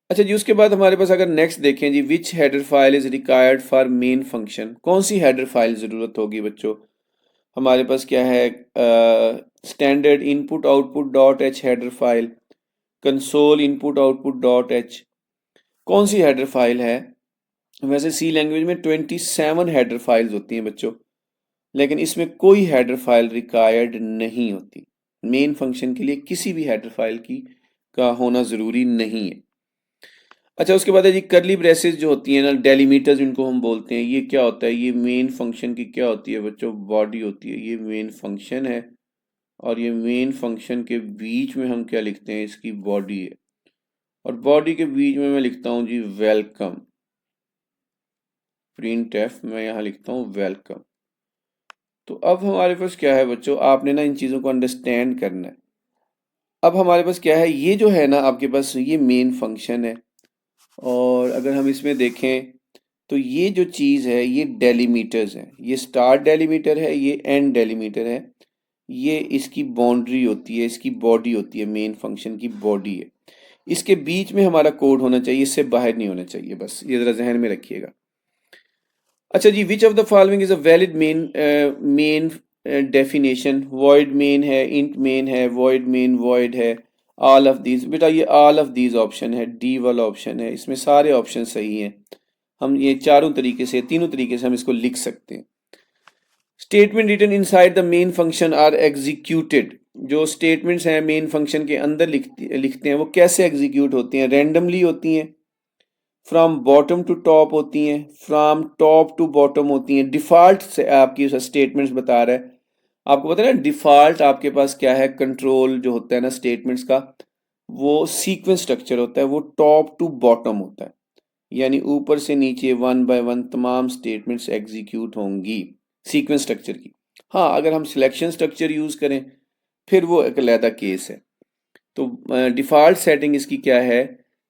अच्छा जी, उसके बाद हमारे पास अगर नेक्स्ट देखें जी, which header file is required for main function, कौन सी हेडर फाइल ज़रूरत होगी बच्चों? हमारे पास क्या है, standard input output dot h header file, console input output dot H, कौन सी हेडर फाइल है? वैसे सी लैंग्वेज में 27 हेडर फाइल्स होती हैं बच्चों, लेकिन इसमें कोई हेडर फाइल रिक्वायर्ड नहीं होती। मेन फंक्शन के लिए किसी भी हेडर फाइल की का होना ज़रूरी नहीं है। अच्छा, उसके बाद है जी करली ब्रेसेस जो होती हैं ना, डेलीमीटर्स इनको हम बोलते हैं, ये क्या होता है? ये मेन फंक्शन की क्या होती है बच्चों? बॉडी होती है। ये मेन फंक्शन है और ये मेन फंक्शन के बीच में हम क्या लिखते हैं? इसकी बॉडी है, और बॉडी के बीच में मैं लिखता हूँ जी वेलकम, प्रिंट एफ, मैं यहाँ लिखता हूँ वेलकम। तो अब हमारे पास क्या है बच्चों, आपने ना इन चीज़ों को अंडरस्टैंड करना है। अब हमारे पास क्या है, ये जो है ना आपके पास, ये मेन फंक्शन है, और अगर हम इसमें देखें तो ये जो चीज़ है ये डेलीमीटर्स है, ये स्टार्ट डेलीमीटर है, ये एंड डेलीमीटर है, ये इसकी बाउंड्री होती है, इसकी बॉडी होती है, मेन फंक्शन की बॉडी है। इसके बीच में हमारा कोड होना चाहिए, इससे बाहर नहीं होना चाहिए, बस ये ज़रा जहन में रखिएगा। अच्छा जी, which of the following is a valid main definition? Void main है, इंट मेन है, वॉइड मेन वॉइड है, ऑल ऑफ दीज। बेटा ये ऑल ऑफ दीज ऑप्शन है, डी वाला ऑप्शन है, इसमें सारे ऑप्शन सही हैं। हम ये चारों तरीके से, तीनों तरीके से हम इसको लिख सकते हैं। Statement written inside the main function are executed, जो स्टेटमेंट्स हैं मेन फंक्शन के अंदर लिखते हैं, वो कैसे एग्जीक्यूट होती हैं? रैंडमली होती हैं, फ्रॉम बॉटम टू टॉप होती हैं, फ्रॉम टॉप टू बॉटम होती हैं, डिफ़ॉल्ट से आपकी स्टेटमेंट्स बता रहा है। आपको पता है ना डिफ़ॉल्ट आपके पास क्या है, कंट्रोल जो होता है ना स्टेटमेंट्स का, वो सीक्वेंस स्ट्रक्चर होता है, वो टॉप टू बॉटम होता है, यानी ऊपर से नीचे वन बाय वन तमाम स्टेटमेंट्स एग्जीक्यूट होंगी सीक्वेंस स्ट्रक्चर की। हाँ, अगर हम सिलेक्शन स्ट्रक्चर यूज़ करें फिर वो एक अलहदा केस है। तो डिफ़ॉल्ट सेटिंग इसकी क्या है,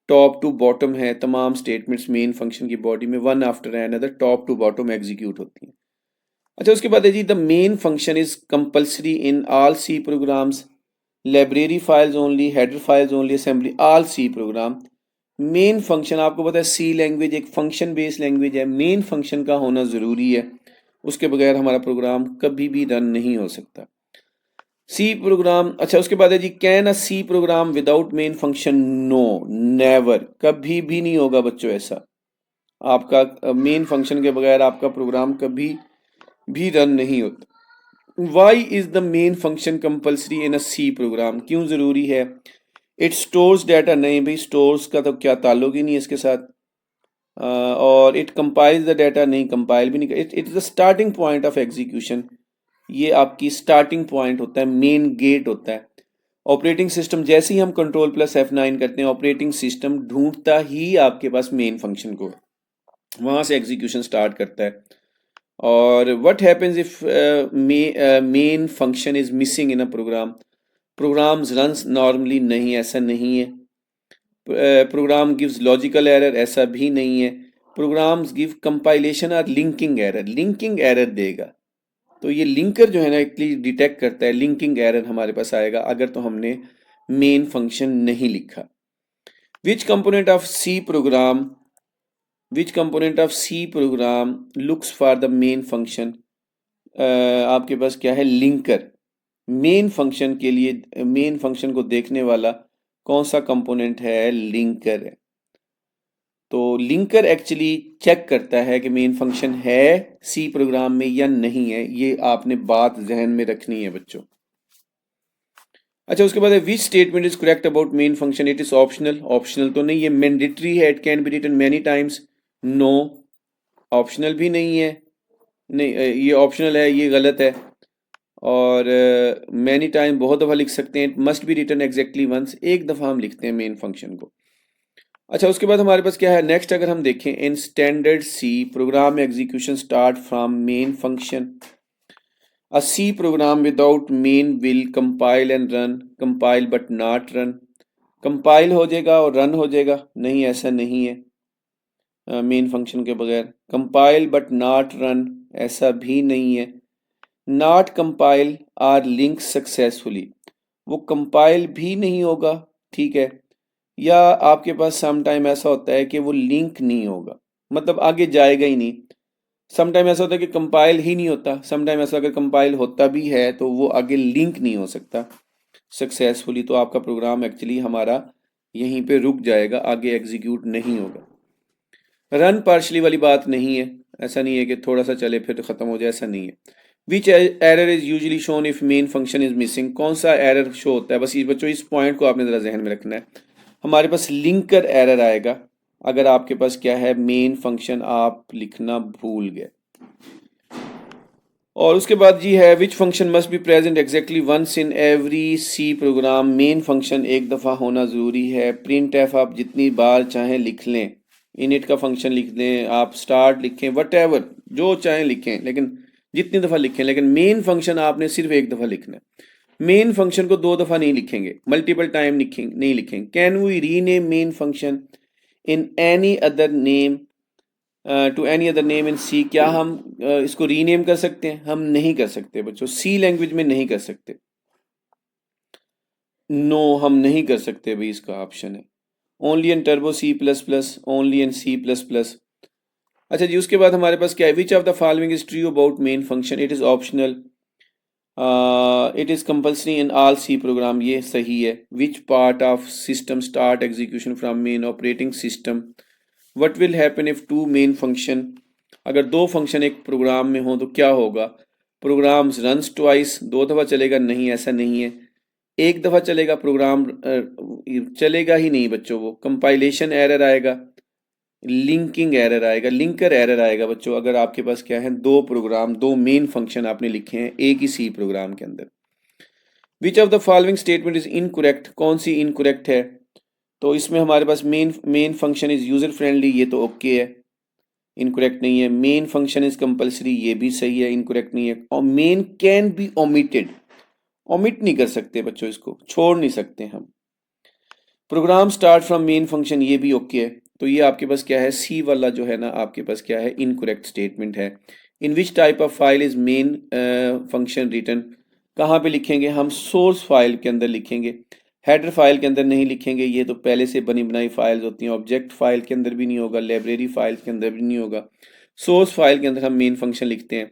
टॉप टू बॉटम है, तमाम स्टेटमेंट्स मेन फंक्शन की बॉडी में one after another top to bottom execute होती हैं। अच्छा, उसके बाद है जी, the main function is compulsory in all C programs, library files only, header files only, assembly, all C program. Main function आपको पता है सी लैंग्वेज एक फंक्शन बेस्ड लैंग्वेज है, मेन फंक्शन का होना ज़रूरी है, उसके बगैर हमारा प्रोग्राम कभी भी रन नहीं हो सकता। सी प्रोग्राम, अच्छा उसके बाद है जी, can a C program without main function? No, never, कभी भी नहीं होगा बच्चों ऐसा। आपका मेन फंक्शन के बगैर आपका प्रोग्राम कभी भी रन नहीं होता। Why is the main function compulsory in a C program? क्यों ज़रूरी है? इट स्टोर्स डाटा, नहीं भाई, स्टोर्स का तो क्या ताल्लुक ही नहीं है इसके साथ। और इट कंपाइल्स द डाटा, नहीं, कंपाइल भी नहीं। It is the starting point of execution, ये आपकी स्टार्टिंग पॉइंट होता है, मेन गेट होता है। ऑपरेटिंग सिस्टम, जैसे ही हम कंट्रोल प्लस F9 करते हैं, ऑपरेटिंग सिस्टम ढूंढता ही आपके पास मेन फंक्शन को, वहाँ से एग्जीक्यूशन स्टार्ट करता है। और what happens if main function is missing in a program? Programs runs normally, नहीं, ऐसा नहीं है। प्रोग्राम गिव्स लॉजिकल एरर, ऐसा भी नहीं है। प्रोग्राम्स गिव कंपाइलेशन और लिंकिंग एरर, लिंकिंग एरर देगा। तो ये लिंकर जो है ना एक्चुअली डिटेक्ट करता है, लिंकिंग एरर हमारे पास आएगा अगर तो हमने मेन फंक्शन नहीं लिखा। Which component of C program, which component of C program looks for the main function? आपके पास क्या है, लिंकर। मेन फंक्शन के लिए, मेन फंक्शन को देखने वाला कौन सा कंपोनेंट है? लिंकर है। तो लिंकर एक्चुअली चेक करता है कि मेन फंक्शन है सी प्रोग्राम में या नहीं है, ये आपने बात जहन में रखनी है बच्चों। अच्छा, उसके बाद है which statement is correct about main function? It is optional, optional तो नहीं, ये मैंडेटरी है, it can be written many times. No, optional भी नहीं है, नहीं, ये ऑप्शनल है, ये गलत है। और मैनी टाइम बहुत दफ़ा लिख सकते हैं, it must be written exactly once, एक दफ़ा हम लिखते हैं मेन फंक्शन को। अच्छा, उसके बाद हमारे पास क्या है नेक्स्ट, अगर हम देखें, in standard C program execution start from main function. A C program without main will compile and run, compile but not run. Compile हो जाएगा और रन हो जाएगा, नहीं, ऐसा नहीं है। मेन फंक्शन के बगैर कंपाइल बट नॉट रन, ऐसा भी नहीं है। Not compile or link successfully, वो कंपाइल भी नहीं होगा, ठीक है, या आपके पास सम टाइम ऐसा होता है कि वो लिंक नहीं होगा, मतलब आगे जाएगा ही नहीं। सम टाइम ऐसा होता है कि कंपाइल ही नहीं होता, सम टाइम ऐसा अगर कंपाइल होता भी है तो वो आगे लिंक नहीं हो सकता सक्सेसफुली, तो आपका प्रोग्राम एक्चुअली हमारा यहीं पे रुक जाएगा, आगे एग्जीक्यूट नहीं होगा। रन पार्शली वाली बात नहीं है, ऐसा नहीं है कि थोड़ा सा चले फिर ख़त्म हो जाए, ऐसा नहीं है। Which error is usually shown if main function is missing, कौन सा एरर शो होता है, बस ये बच्चों इस पॉइंट को आपने ज़रा जहन में रखना है। हमारे पास लिंकर एरर आएगा अगर आपके पास क्या है, मेन फंक्शन आप लिखना भूल गए। और उसके बाद जी है which function must be present exactly once in every C program, main function एक दफ़ा होना ज़रूरी है। प्रिंट एफ आप जितनी बार चाहें लिख लें, इनिट का फंक्शन लिख दें, आप स्टार्ट लिखें, वट एवर जो चाहें लिखें, लेकिन जितनी दफ़ा लिखें, लेकिन मेन फंक्शन आपने सिर्फ एक दफ़ा लिखना है। मेन फंक्शन को दो दफ़ा नहीं लिखेंगे, मल्टीपल टाइम नहीं लिखेंगे। Can we rename main function in any other name to any other name in C, क्या हम इसको रीनेम कर सकते हैं? हम नहीं कर सकते बच्चों, सी लैंग्वेज में नहीं कर सकते। नो हम नहीं कर सकते भाई, इसका ऑप्शन है only in turbo C plus plus, only in C plus plus. अच्छा जी, उसके बाद हमारे पास क्या है, which of the following is true about main function, it is optional, it is compulsory in all C program, ये सही है। Which part of system start execution from main operating system, what will happen if two main function, अगर दो function एक programme में हो तो क्या होगा? प्रोग्राम्स रन्स ट्वाइस, दो दफ़ा चलेगा? नहीं, ऐसा नहीं है, एक दफ़ा चलेगा प्रोग्राम, चलेगा ही नहीं बच्चों, वो कंपाइलेशन एरर आएगा, लिंकिंग एरर आएगा, लिंकर एरर आएगा बच्चों, अगर आपके पास क्या है, दो प्रोग्राम, दो मेन फंक्शन आपने लिखे हैं एक ही सी प्रोग्राम के अंदर। Which of the following statement is incorrect, कौन सी इनकरेक्ट है? तो इसमें हमारे पास main function is user friendly, ये तो ओके है, इनकरेक्ट नहीं है। मेन फंक्शन इज कंपल्सरी, ये भी सही है, इनकरेक्ट नहीं है। और main can be omitted, omit नहीं कर सकते बच्चों, इसको छोड़ नहीं सकते हम। Program start from main function, ये भी ओके है। तो ये आपके पास क्या है, सी वाला जो है ना आपके पास क्या है, इनकरेक्ट स्टेटमेंट है। In which type of file is main function return, कहाँ पे लिखेंगे हम? सोर्स फाइल के अंदर लिखेंगे, हेडर फाइल के अंदर नहीं लिखेंगे, ये तो पहले से बनी बनाई फाइल्स होती हैं, ऑब्जेक्ट फाइल के अंदर भी नहीं होगा, लाइब्रेरी फाइल के अंदर भी नहीं होगा, सोर्स फाइल के अंदर हम मेन फंक्शन लिखते हैं।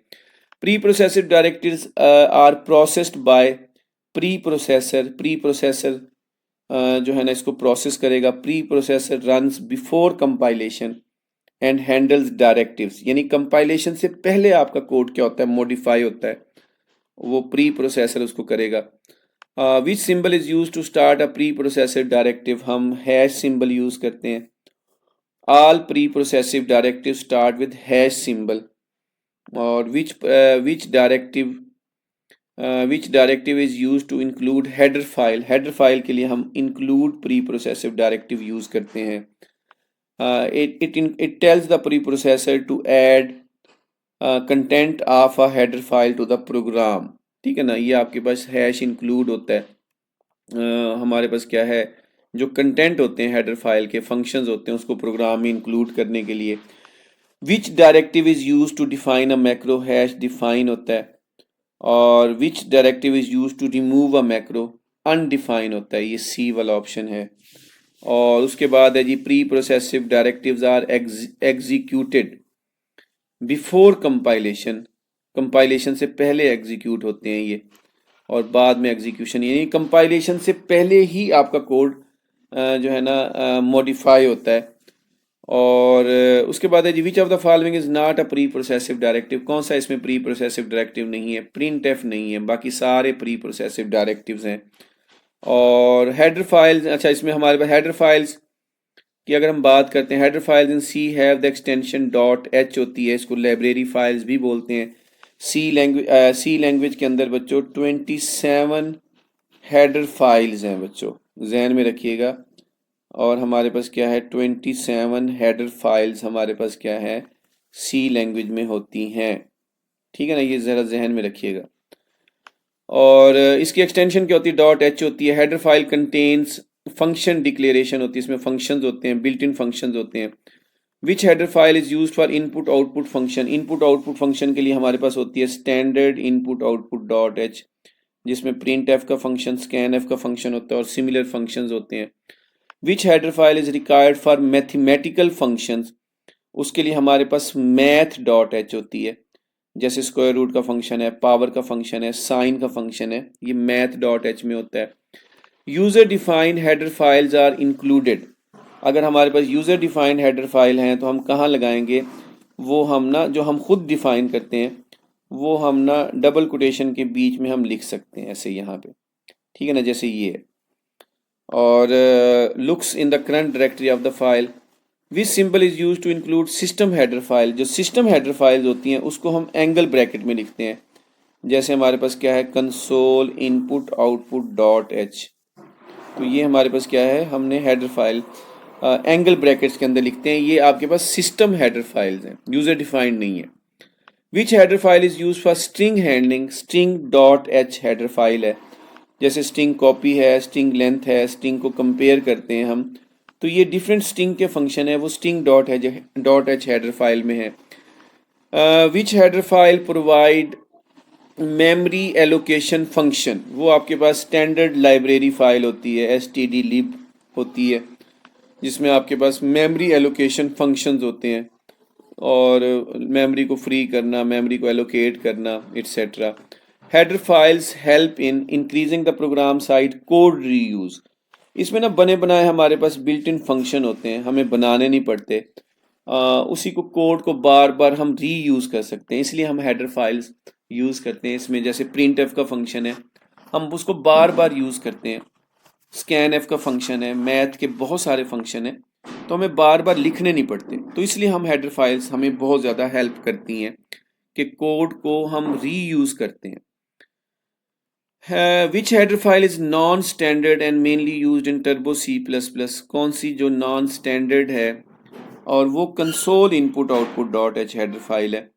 Preprocessed directives are processed by preprocessor, preprocessor जो है ना इसको प्रोसेस करेगा। Preprocessor runs before compilation and handles directives, यानी कंपाइलेशन से पहले आपका कोड क्या होता है, मॉडिफाई होता है, वो प्री प्रोसेसर उसको करेगा। Which symbol is use to start a preprocessor directive, हम हैश सिंबल यूज करते हैं। All preprocessive directive start with hash symbol. और which directive is use to include header file, header file के लिए हम include preprocessive directive use करते हैं। it tells the preprocessor to add content of a header file to the program, ठीक है ना, ये आपके पास हैश इंक्लूड होता है। हमारे पास क्या है, जो कंटेंट होते हैं हेडर फाइल के, फंक्शंस होते हैं, उसको प्रोग्राम में इंक्लूड करने के लिए। Which directive is use to define a macro, hash define होता है। और which directive is use to remove a macro, undefine होता है, ये सी वाला ऑप्शन है। और उसके बाद है जी preprocessive directives are executed before compilation, compilation से पहले एग्जीक्यूट होते हैं ये, और बाद में एग्जीक्यूशन, यानी कंपाइलेशन से पहले ही आपका कोड जो है ना मॉडिफाई होता है। और उसके बाद है जी which of the following is not a preprocessive directive, कौन सा इसमें प्री प्रोसेसिव डायरेक्टिव नहीं है? प्रिंट एफ नहीं है, बाकी सारे प्री प्रोसेसिव डायरेक्टिव्स हैं। और हेडर फाइल्स, अच्छा इसमें हमारे पास हेडर फाइल्स की अगर हम बात करते हैं, header files in C have the extension dot h होती है, इसको लाइब्रेरी फाइल्स भी बोलते हैं। सी लैंग्वेज के अंदर बच्चों 27 हेडर फाइल्स हैं बच्चों, जहन में रखिएगा। और हमारे पास क्या है, 27 हेडर फाइल्स हमारे पास क्या है, सी लैंग्वेज में होती हैं, ठीक है ना, ये ज़रा जहन में रखिएगा। और इसकी एक्सटेंशन क्या होती है, डॉट एच होती है। Header file contains function declaration होती है, इसमें फंक्शंस होते हैं, बिल्ट इन फंक्शंस होते हैं। Which header file is use for input output function. Input output function के लिए हमारे पास होती है standard input output dot H, जिसमें प्रिंट एफ का फंक्शन, स्कैन एफ का फंक्शन होता है और सिमिलर फंक्शंस होते हैं। Which header file is required for mathematical functions, उसके लिए हमारे पास मैथ डॉट एच होती है, जैसे स्क्वायर रूट का फंक्शन है, पावर का फंक्शन है, साइन का फंक्शन है, ये मैथ डॉट एच में होता है। User defined header files are included, अगर हमारे पास यूजर डिफाइंड हेडर फाइल हैं तो हम कहाँ लगाएंगे, वो हम ना जो हम खुद डिफाइन करते हैं वो हम ना डबल कोटेशन के बीच में हम लिख सकते हैं ऐसे यहाँ पे, ठीक है ना, जैसे ये है। और looks in the current directory of the file, which symbol is use to include system header file. जो सिस्टम हेडर फाइल्स होती हैं उसको हम एंगल ब्रैकेट में लिखते हैं, जैसे हमारे पास क्या है, console input output dot H, तो ये हमारे पास क्या है, हमने हेडर फाइल एंगल ब्रैकेट्स के अंदर लिखते हैं, ये आपके पास सिस्टम हेडर फाइल्स हैं, यूजर डिफाइंड नहीं है। विच header file is use for string handling, string dot h header file है, जैसे स्ट्रिंग कॉपी है, स्ट्रिंग लेंथ है, स्ट्रिंग को कंपेयर करते हैं हम, तो ये डिफरेंट स्ट्रिंग के फंक्शन है, वो string dot h header file में है। विच header file provide memory allocation function, वो आपके पास स्टैंडर्ड लाइब्रेरी फाइल होती है, stdlib होती है, जिसमें आपके पास मेमोरी एलोकेशन फंक्शंस होते हैं और मेमोरी को फ्री करना, मेमोरी को एलोकेट करना, et cetera. Header files help in increasing the program size code reuse, इसमें ना बने बनाए हमारे पास बिल्ट इन फंक्शन होते हैं, हमें बनाने नहीं पड़ते, उसी को कोड को बार बार हम री यूज़ कर सकते हैं, इसलिए हम हेडर फाइल्स यूज़ करते हैं। इसमें जैसे प्रिंट एफ का फंक्शन है, हम उसको बार बार यूज़ करते हैं, स्कैन एफ का फंक्शन है, मैथ के बहुत सारे फंक्शन हैं, तो हमें बार बार लिखने नहीं पड़ते, तो इसलिए हम हेडर फाइल्स हमें बहुत ज़्यादा हेल्प करती हैं कि कोड को हम री यूज़ करते हैं। Which header file is non standard and mainly used in turbo C plus plus, कौन सी जो नॉन स्टैंडर्ड है, और वो console input output dot h header file है,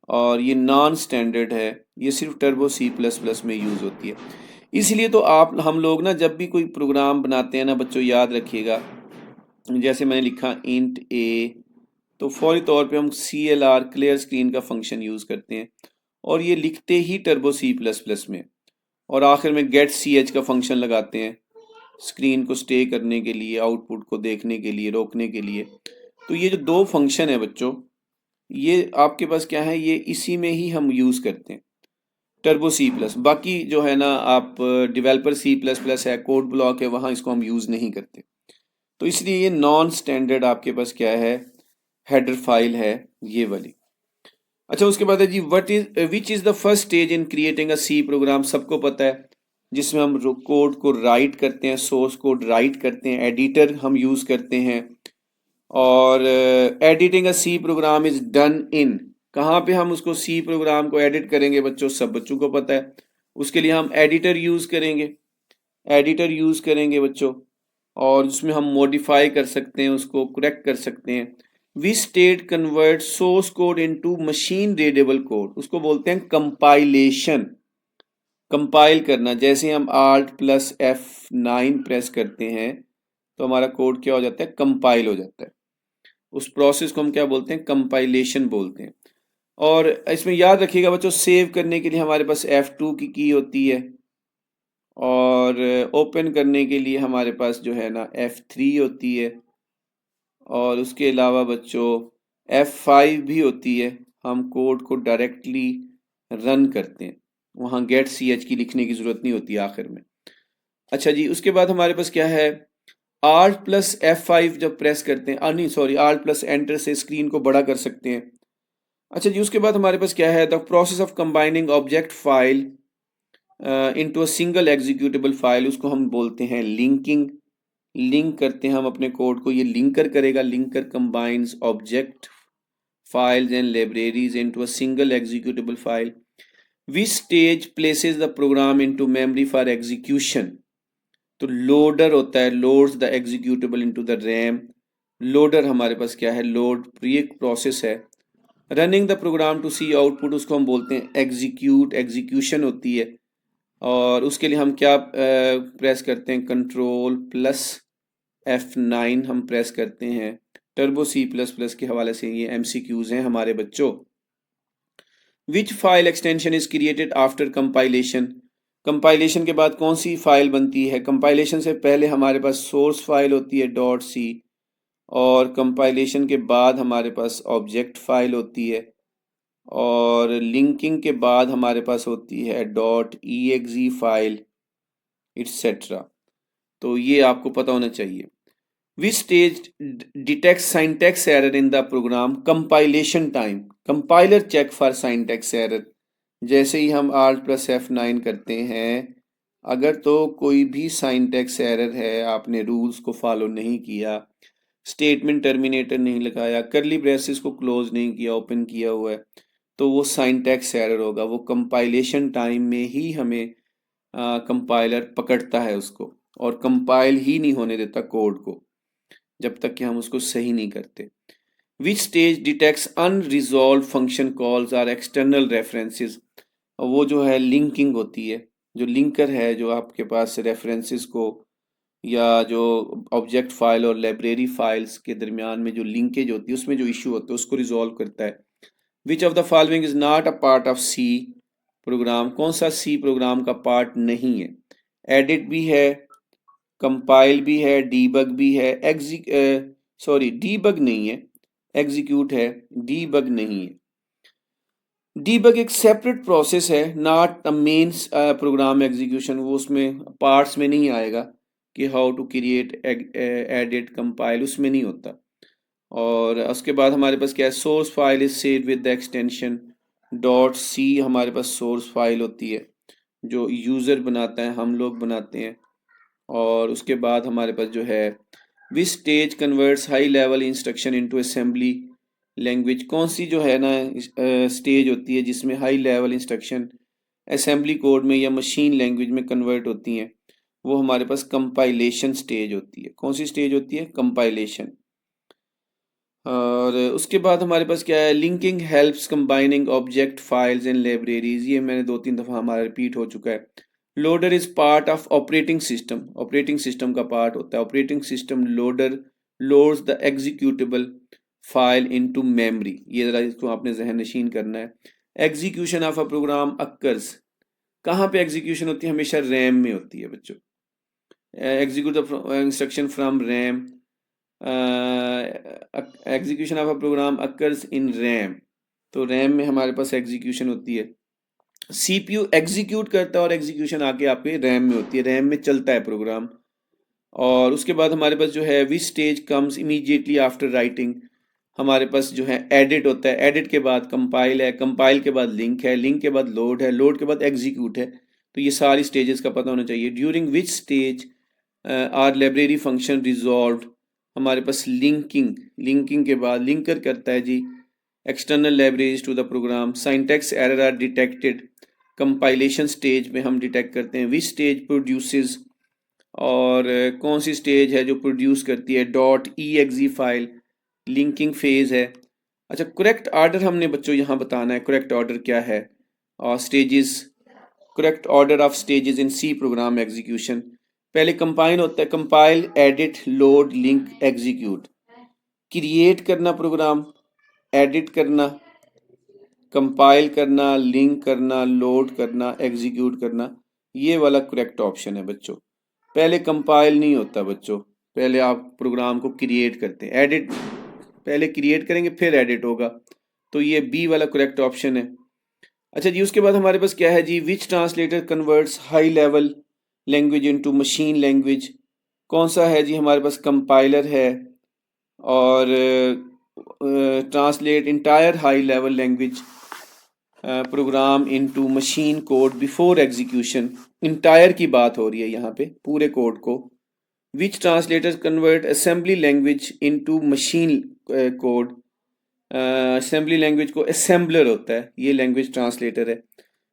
और ये नॉन स्टैंडर्ड है, ये सिर्फ टर्बो सी प्लस प्लस में यूज़ होती है। इसलिए तो आप हम लोग ना जब भी कोई प्रोग्राम बनाते हैं ना बच्चों, याद रखिएगा, जैसे मैंने लिखा इंट ए, तो फौरी तौर पे हम CLR क्लियर स्क्रीन का फंक्शन यूज़ करते हैं, और ये लिखते ही टर्बो सी प्लस प्लस में, और आखिर में गेट CH का फंक्शन लगाते हैं स्क्रीन को स्टे करने के लिए, आउटपुट को देखने के लिए, रोकने के लिए। तो ये जो दो फंक्शन है बच्चों, ये आपके पास क्या है, ये इसी में ही हम यूज़ करते हैं, टर्बो सी प्लस। बाकी जो है ना, आप डेवलपर सी प्लस प्लस है, कोड ब्लॉक है, वहाँ इसको हम यूज़ नहीं करते, तो इसलिए ये नॉन स्टैंडर्ड आपके पास क्या है, हेडर फाइल है ये वाली। अच्छा, उसके बाद है जी, what is which is the first stage in creating a C program, सबको पता है, जिसमें हम कोड को राइट करते हैं, सोर्स कोड राइट करते हैं, एडिटर हम यूज़ करते हैं, और editing a C program is done in, कहाँ पे हम उसको सी प्रोग्राम को एडिट करेंगे बच्चों, सब बच्चों को पता है, उसके लिए हम एडिटर यूज़ करेंगे, एडिटर यूज़ करेंगे बच्चों, और उसमें हम मॉडिफाई कर सकते हैं, उसको करेक्ट कर सकते हैं। We state convert source code into machine readable code, उसको बोलते हैं कंपाइलेशन, कंपाइल करना, जैसे हम Alt+F9 प्रेस करते हैं तो हमारा कोड क्या हो जाता है, कंपाइल हो जाता है, उस प्रोसेस को हम क्या बोलते हैं, कंपाइलेशन बोलते हैं। और इसमें याद रखिएगा बच्चों, सेव करने के लिए हमारे पास F2 की होती है, और ओपन करने के लिए हमारे पास जो है ना F3 होती है, और उसके अलावा बच्चों F5 भी होती है, हम कोड को डायरेक्टली रन करते हैं, वहाँ गेट CH की लिखने की ज़रूरत नहीं होती आखिर में। अच्छा जी, उसके बाद हमारे पास क्या है, Alt+F5 जब प्रेस करते हैं, नहीं सॉरी, Alt+ एंटर से स्क्रीन को बड़ा कर सकते हैं। अच्छा जी, उसके बाद हमारे पास क्या है, the process of combining object file into a single executable file, उसको हम बोलते हैं लिंकिंग, लिंक करते हैं हम अपने कोड को, ये लिंकर करेगा, linker combines object files and libraries into a single executable file. Which stage places the program into memory for execution, तो लोडर होता है, loads the executable into the RAM, loader हमारे पास क्या है, लोड ये एक प्रोसेस है। Running the program to see output, उसको हम बोलते हैं एग्जीक्यूट, एग्जीक्यूशन होती है, और उसके लिए हम क्या प्रेस करते हैं, Ctrl+F9 हम प्रेस करते हैं, टर्बो C++ के हवाले से ये MCQs हैं हमारे बच्चों। Which file extension is created after compilation, compilation के बाद कौन सी फाइल बनती है? कंपाइलेशन से पहले हमारे पास सोर्स फाइल होती है .c, और कंपाइलेशन के बाद हमारे पास ऑब्जेक्ट फाइल होती है, और लिंकिंग के बाद हमारे पास होती है .exe फाइल एटसेट्रा। तो ये आपको पता होना चाहिए। Which stage detect syntax error in the program compilation time, compiler check for syntax error. जैसे ही हम Alt+F9 करते हैं, अगर तो कोई भी साइंटैक्स एरर है, आपने रूल्स को फॉलो नहीं किया, स्टेटमेंट टर्मिनेटर नहीं लगाया, करली ब्रेसेस को क्लोज नहीं किया, ओपन किया हुआ है, तो वो साइंटैक्स एरर होगा। वो कंपाइलेशन टाइम में ही हमें कंपाइलर पकड़ता है उसको, और कंपाइल ही नहीं होने देता कोड को जब तक कि हम उसको सही नहीं करते। Which stage detects unresolved function calls or external references, वो जो है लिंकिंग होती है, जो लिंकर है जो आपके पास रेफरेंसेस को या जो ऑब्जेक्ट फाइल और लाइब्रेरी फाइल्स के दरमियान में जो लिंकेज होती है, उसमें जो इशू होता है उसको रिजॉल्व करता है। Which of the following is not a part of C program, कौन सा सी प्रोग्राम का पार्ट नहीं है? एडिट भी है, कंपाइल भी है, डीबग भी है, डीबग नहीं है, एग्जीक्यूट है, डीबग नहीं है। डीबग एक सेपरेट प्रोसेस है, not a main program execution, वो उसमें पार्ट्स में नहीं आएगा कि how to create, edit, compile, उसमें नहीं होता। और उसके बाद हमारे पास क्या है? Source file is saved with the extension .c, हमारे पास सोर्स फाइल होती है जो यूज़र बनाता है, हम लोग बनाते हैं। और उसके बाद हमारे पास जो है which stage converts high level instruction into assembly language, कौन सी जो है ना स्टेज होती है जिसमें high level instruction assembly code में या मशीन लैंग्वेज में कन्वर्ट होती हैं? वो हमारे पास कंपाइलेशन स्टेज होती है। कौन सी स्टेज होती है? कंपाइलेशन। और उसके बाद हमारे पास क्या है? Linking helps combining object files and libraries, ये मैंने 2-3 दफ़ा हमारा रिपीट हो चुका है। Loader is part of operating system, operating system का पार्ट होता है। Operating system loader loads the executable file into memory, ये ज़रा इसको आपने जहन नशीन करना है। Execution of a program occurs, कहाँ पे एग्जीक्यूशन होती है? हमेशा रैम में होती है बच्चों। Execute the instruction from RAM, execution of a program occurs in RAM, तो रैम में हमारे पास एग्जीक्यूशन होती है। सीपीयू एग्जीक्यूट करता है और एग्जीक्यूशन आके आपके रैम में होती है, रैम में चलता है प्रोग्राम। और उसके बाद हमारे पास जो है which stage comes immediately after writing, हमारे पास जो है एडिट होता है, एडिट के बाद कंपाइल है, कंपाइल के बाद लिंक है, लिंक के बाद लोड है, लोड के बाद एग्जीक्यूट है। तो ये सारी स्टेजेस का पता होना चाहिए। During which stage are library function resolve, हमारे पास लिंकिंग, लिंकिंग के बाद लिंकर करता है जी external libraries to the program. Syntax error are detected, compilation stage में हम डिटेक्ट करते हैं। विच स्टेज प्रोड्यूसेस, और कौन सी स्टेज है जो प्रोड्यूस करती है? .exe फाइल, लिंकिंग फेज है। अच्छा, करेक्ट ऑर्डर हमने बच्चों यहाँ बताना है, करेक्ट ऑर्डर क्या है? और stages, correct order of stages in C program execution, पहले कंपाइल होता है, compile, edit, load, link, execute. Create करना प्रोग्राम, एडिट करना, कंपाइल करना, लिंक करना, लोड करना, एग्जीक्यूट करना, ये वाला करेक्ट ऑप्शन है बच्चों। पहले कंपाइल नहीं होता बच्चों, पहले आप प्रोग्राम को क्रिएट करते हैं। एडिट पहले क्रिएट करेंगे फिर एडिट होगा, तो ये बी वाला करेक्ट ऑप्शन है। अच्छा जी, उसके बाद हमारे पास क्या है जी? Which translator converts high level language into machine language, कौन सा है जी? हमारे पास कंपाइलर है, और translate entire high level language program into machine code before execution, entire की बात हो रही है यहाँ पे, पूरे कोड को। Which translators convert assembly language into machine code, assembly language को असेंबलर होता है, ये लैंग्वेज ट्रांसलेटर है।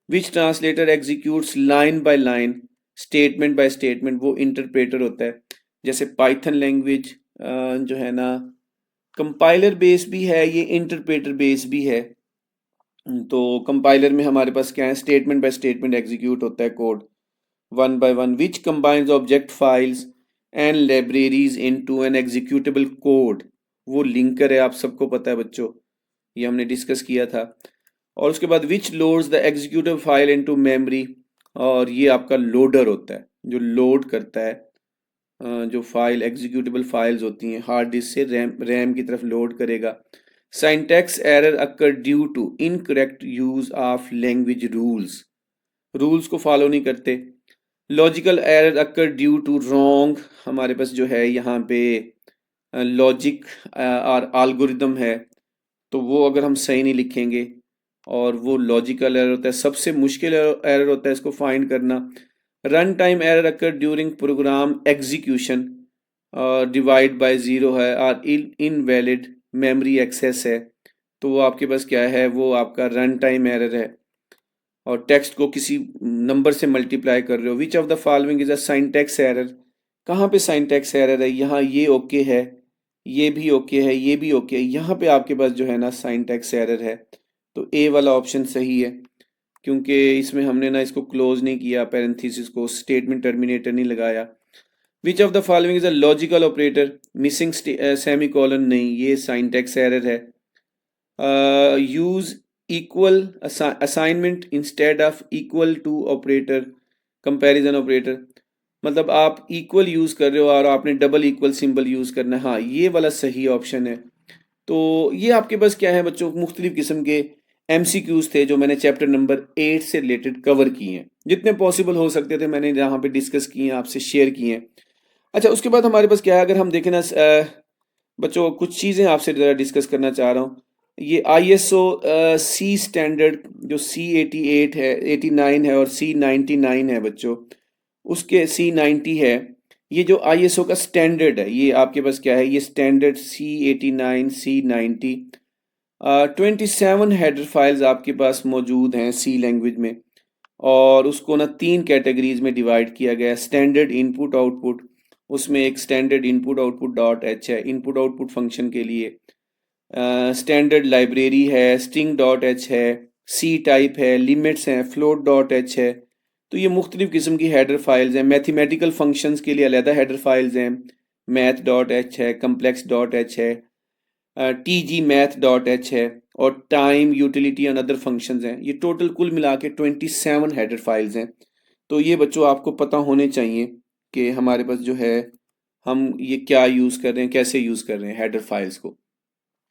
Which translator executes line by line, statement by statement, वो इंटरप्रेटर होता है। जैसे पाइथन लैंग्वेज जो है ना, कंपाइलर बेस भी है, ये इंटरप्रेटर बेस भी है। तो कंपाइलर में हमारे पास क्या है? स्टेटमेंट बाय स्टेटमेंट एग्जीक्यूट होता है code one by one. Which combines object files and libraries into an executable code, वो लिंकर है, आप सबको पता है बच्चों, ये हमने डिस्कस किया था। और उसके बाद which loads the executive file into memory, और ये आपका लोडर होता है जो लोड करता है जो फाइल एग्जीक्यूटेबल फाइल्स होती हैं हार्ड डिस्क से रैम की तरफ लोड करेगा। Syntax error occur due to incorrect use of language rules, rules को फॉलो नहीं करते। Logical error occur due to wrong, हमारे पास जो है यहाँ पे लॉजिक और एल्गोरिदम है, तो वो अगर हम सही नहीं लिखेंगे, और वो लॉजिकल एरर होता है, सबसे मुश्किल एरर होता है इसको फाइंड करना। Run time error occur during program execution, divide by zero है, और इनवैलिड मेमोरी एक्सेस है, तो वो आपके पास क्या है, वो आपका रन टाइम एरर है। और टेक्स्ट को किसी नंबर से मल्टीप्लाई कर रहे हो। Which of the following is a syntax error, कहाँ पे साइंटैक्स एरर है, यहाँ ये ओके है, ये भी ओके है, ये भी ओके है, यहाँ पे आपके पास जो है ना साइंटैक्स एरर है। तो ए वाला ऑप्शन सही है, क्योंकि इसमें हमने ना इसको क्लोज नहीं किया, पैरेंथेसिस को, स्टेटमेंट टर्मिनेटर नहीं लगाया। Which of the following is a logical operator, missing semicolon, नहीं, ये साइंटैक्स एरर है। Use equal assignment instead of equal to operator, comparison operator, मतलब आप इक्वल यूज़ कर रहे हो और आपने डबल इक्वल सिंबल यूज़ करना है, हाँ ये वाला सही ऑप्शन है। तो ये आपके पास क्या है बच्चों, मुख्तलिफ किस्म के MCQs थे जो मैंने चैप्टर नंबर 8 से रिलेटेड कवर किए हैं, जितने पॉसिबल हो सकते थे मैंने यहाँ पे डिस्कस किए हैं, आपसे शेयर किए हैं। अच्छा, उसके बाद हमारे पास क्या है, अगर हम देखें ना बच्चों, कुछ चीज़ें आपसे ज़रा डिस्कस करना चाह रहा हूँ। ये ISO C स्टैंडर्ड जो C88 है, 89 है और C99 है बच्चों, उसके C90 है, ये जो ISO का स्टैंडर्ड है, ये आपके पास क्या है, ये standard C89 C90 27 header files आपके पास मौजूद हैं C लैंग्वेज में, और उसको ना 3 कैटेगरीज में डिवाइड किया गया है। स्टैंडर्ड इनपुट आउटपुट, उसमें एक standard input output dot H है इनपुट आउटपुट फंक्शन के लिए। स्टैंडर्ड लाइब्रेरी है, स्ट्रिंग डॉट एच है, सी टाइप है, लिमिट्स हैं, फ्लोट डॉट एच है। तो ये मुख्तलिफ किस्म की हेडर फाइल्स हैं। मैथमेटिकल फंक्शंस के लिए अलहदा हेडर फाइल्स हैं, मैथ डॉट एच है, कम्प्लेक्स डॉट एच है, TG मैथ डॉट एच है, और time, utility and other functions हैं। ये टोटल कुल मिला के 27 हेडर फाइल्स हैं। तो ये बच्चों आपको पता होने चाहिए कि हमारे पास जो है, हम ये क्या यूज़ कर रहे हैं, कैसे यूज़ कर रहे हैं हेडर फाइल्स को।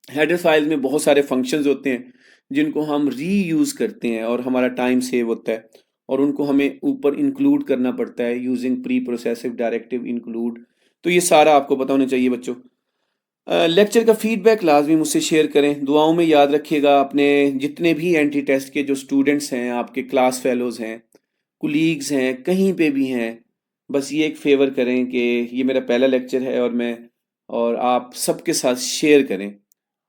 हेडर फाइल्स में बहुत सारे फंक्शंस होते हैं जिनको हम रीयूज़ करते हैं और हमारा टाइम सेव होता है, और उनको हमें ऊपर इंक्लूड करना पड़ता है using pre progressive directive include. तो ये सारा आपको पता होना चाहिए बच्चों। लेक्चर का फीडबैक लाजमी मुझसे शेयर करें, दुआओं में याद रखिएगा। अपने जितने भी एंटी टेस्ट के जो स्टूडेंट्स हैं, आपके क्लास फेलोज़ हैं, कुलीग्स हैं, कहीं पे भी हैं, बस ये एक फेवर करें कि ये मेरा पहला लेक्चर है और आप सबके साथ शेयर करें,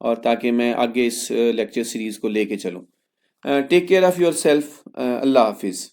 और ताकि मैं आगे इस लेक्चर सीरीज़ को लेके चलूँ। Take care of yourself. Allah हाफिज़।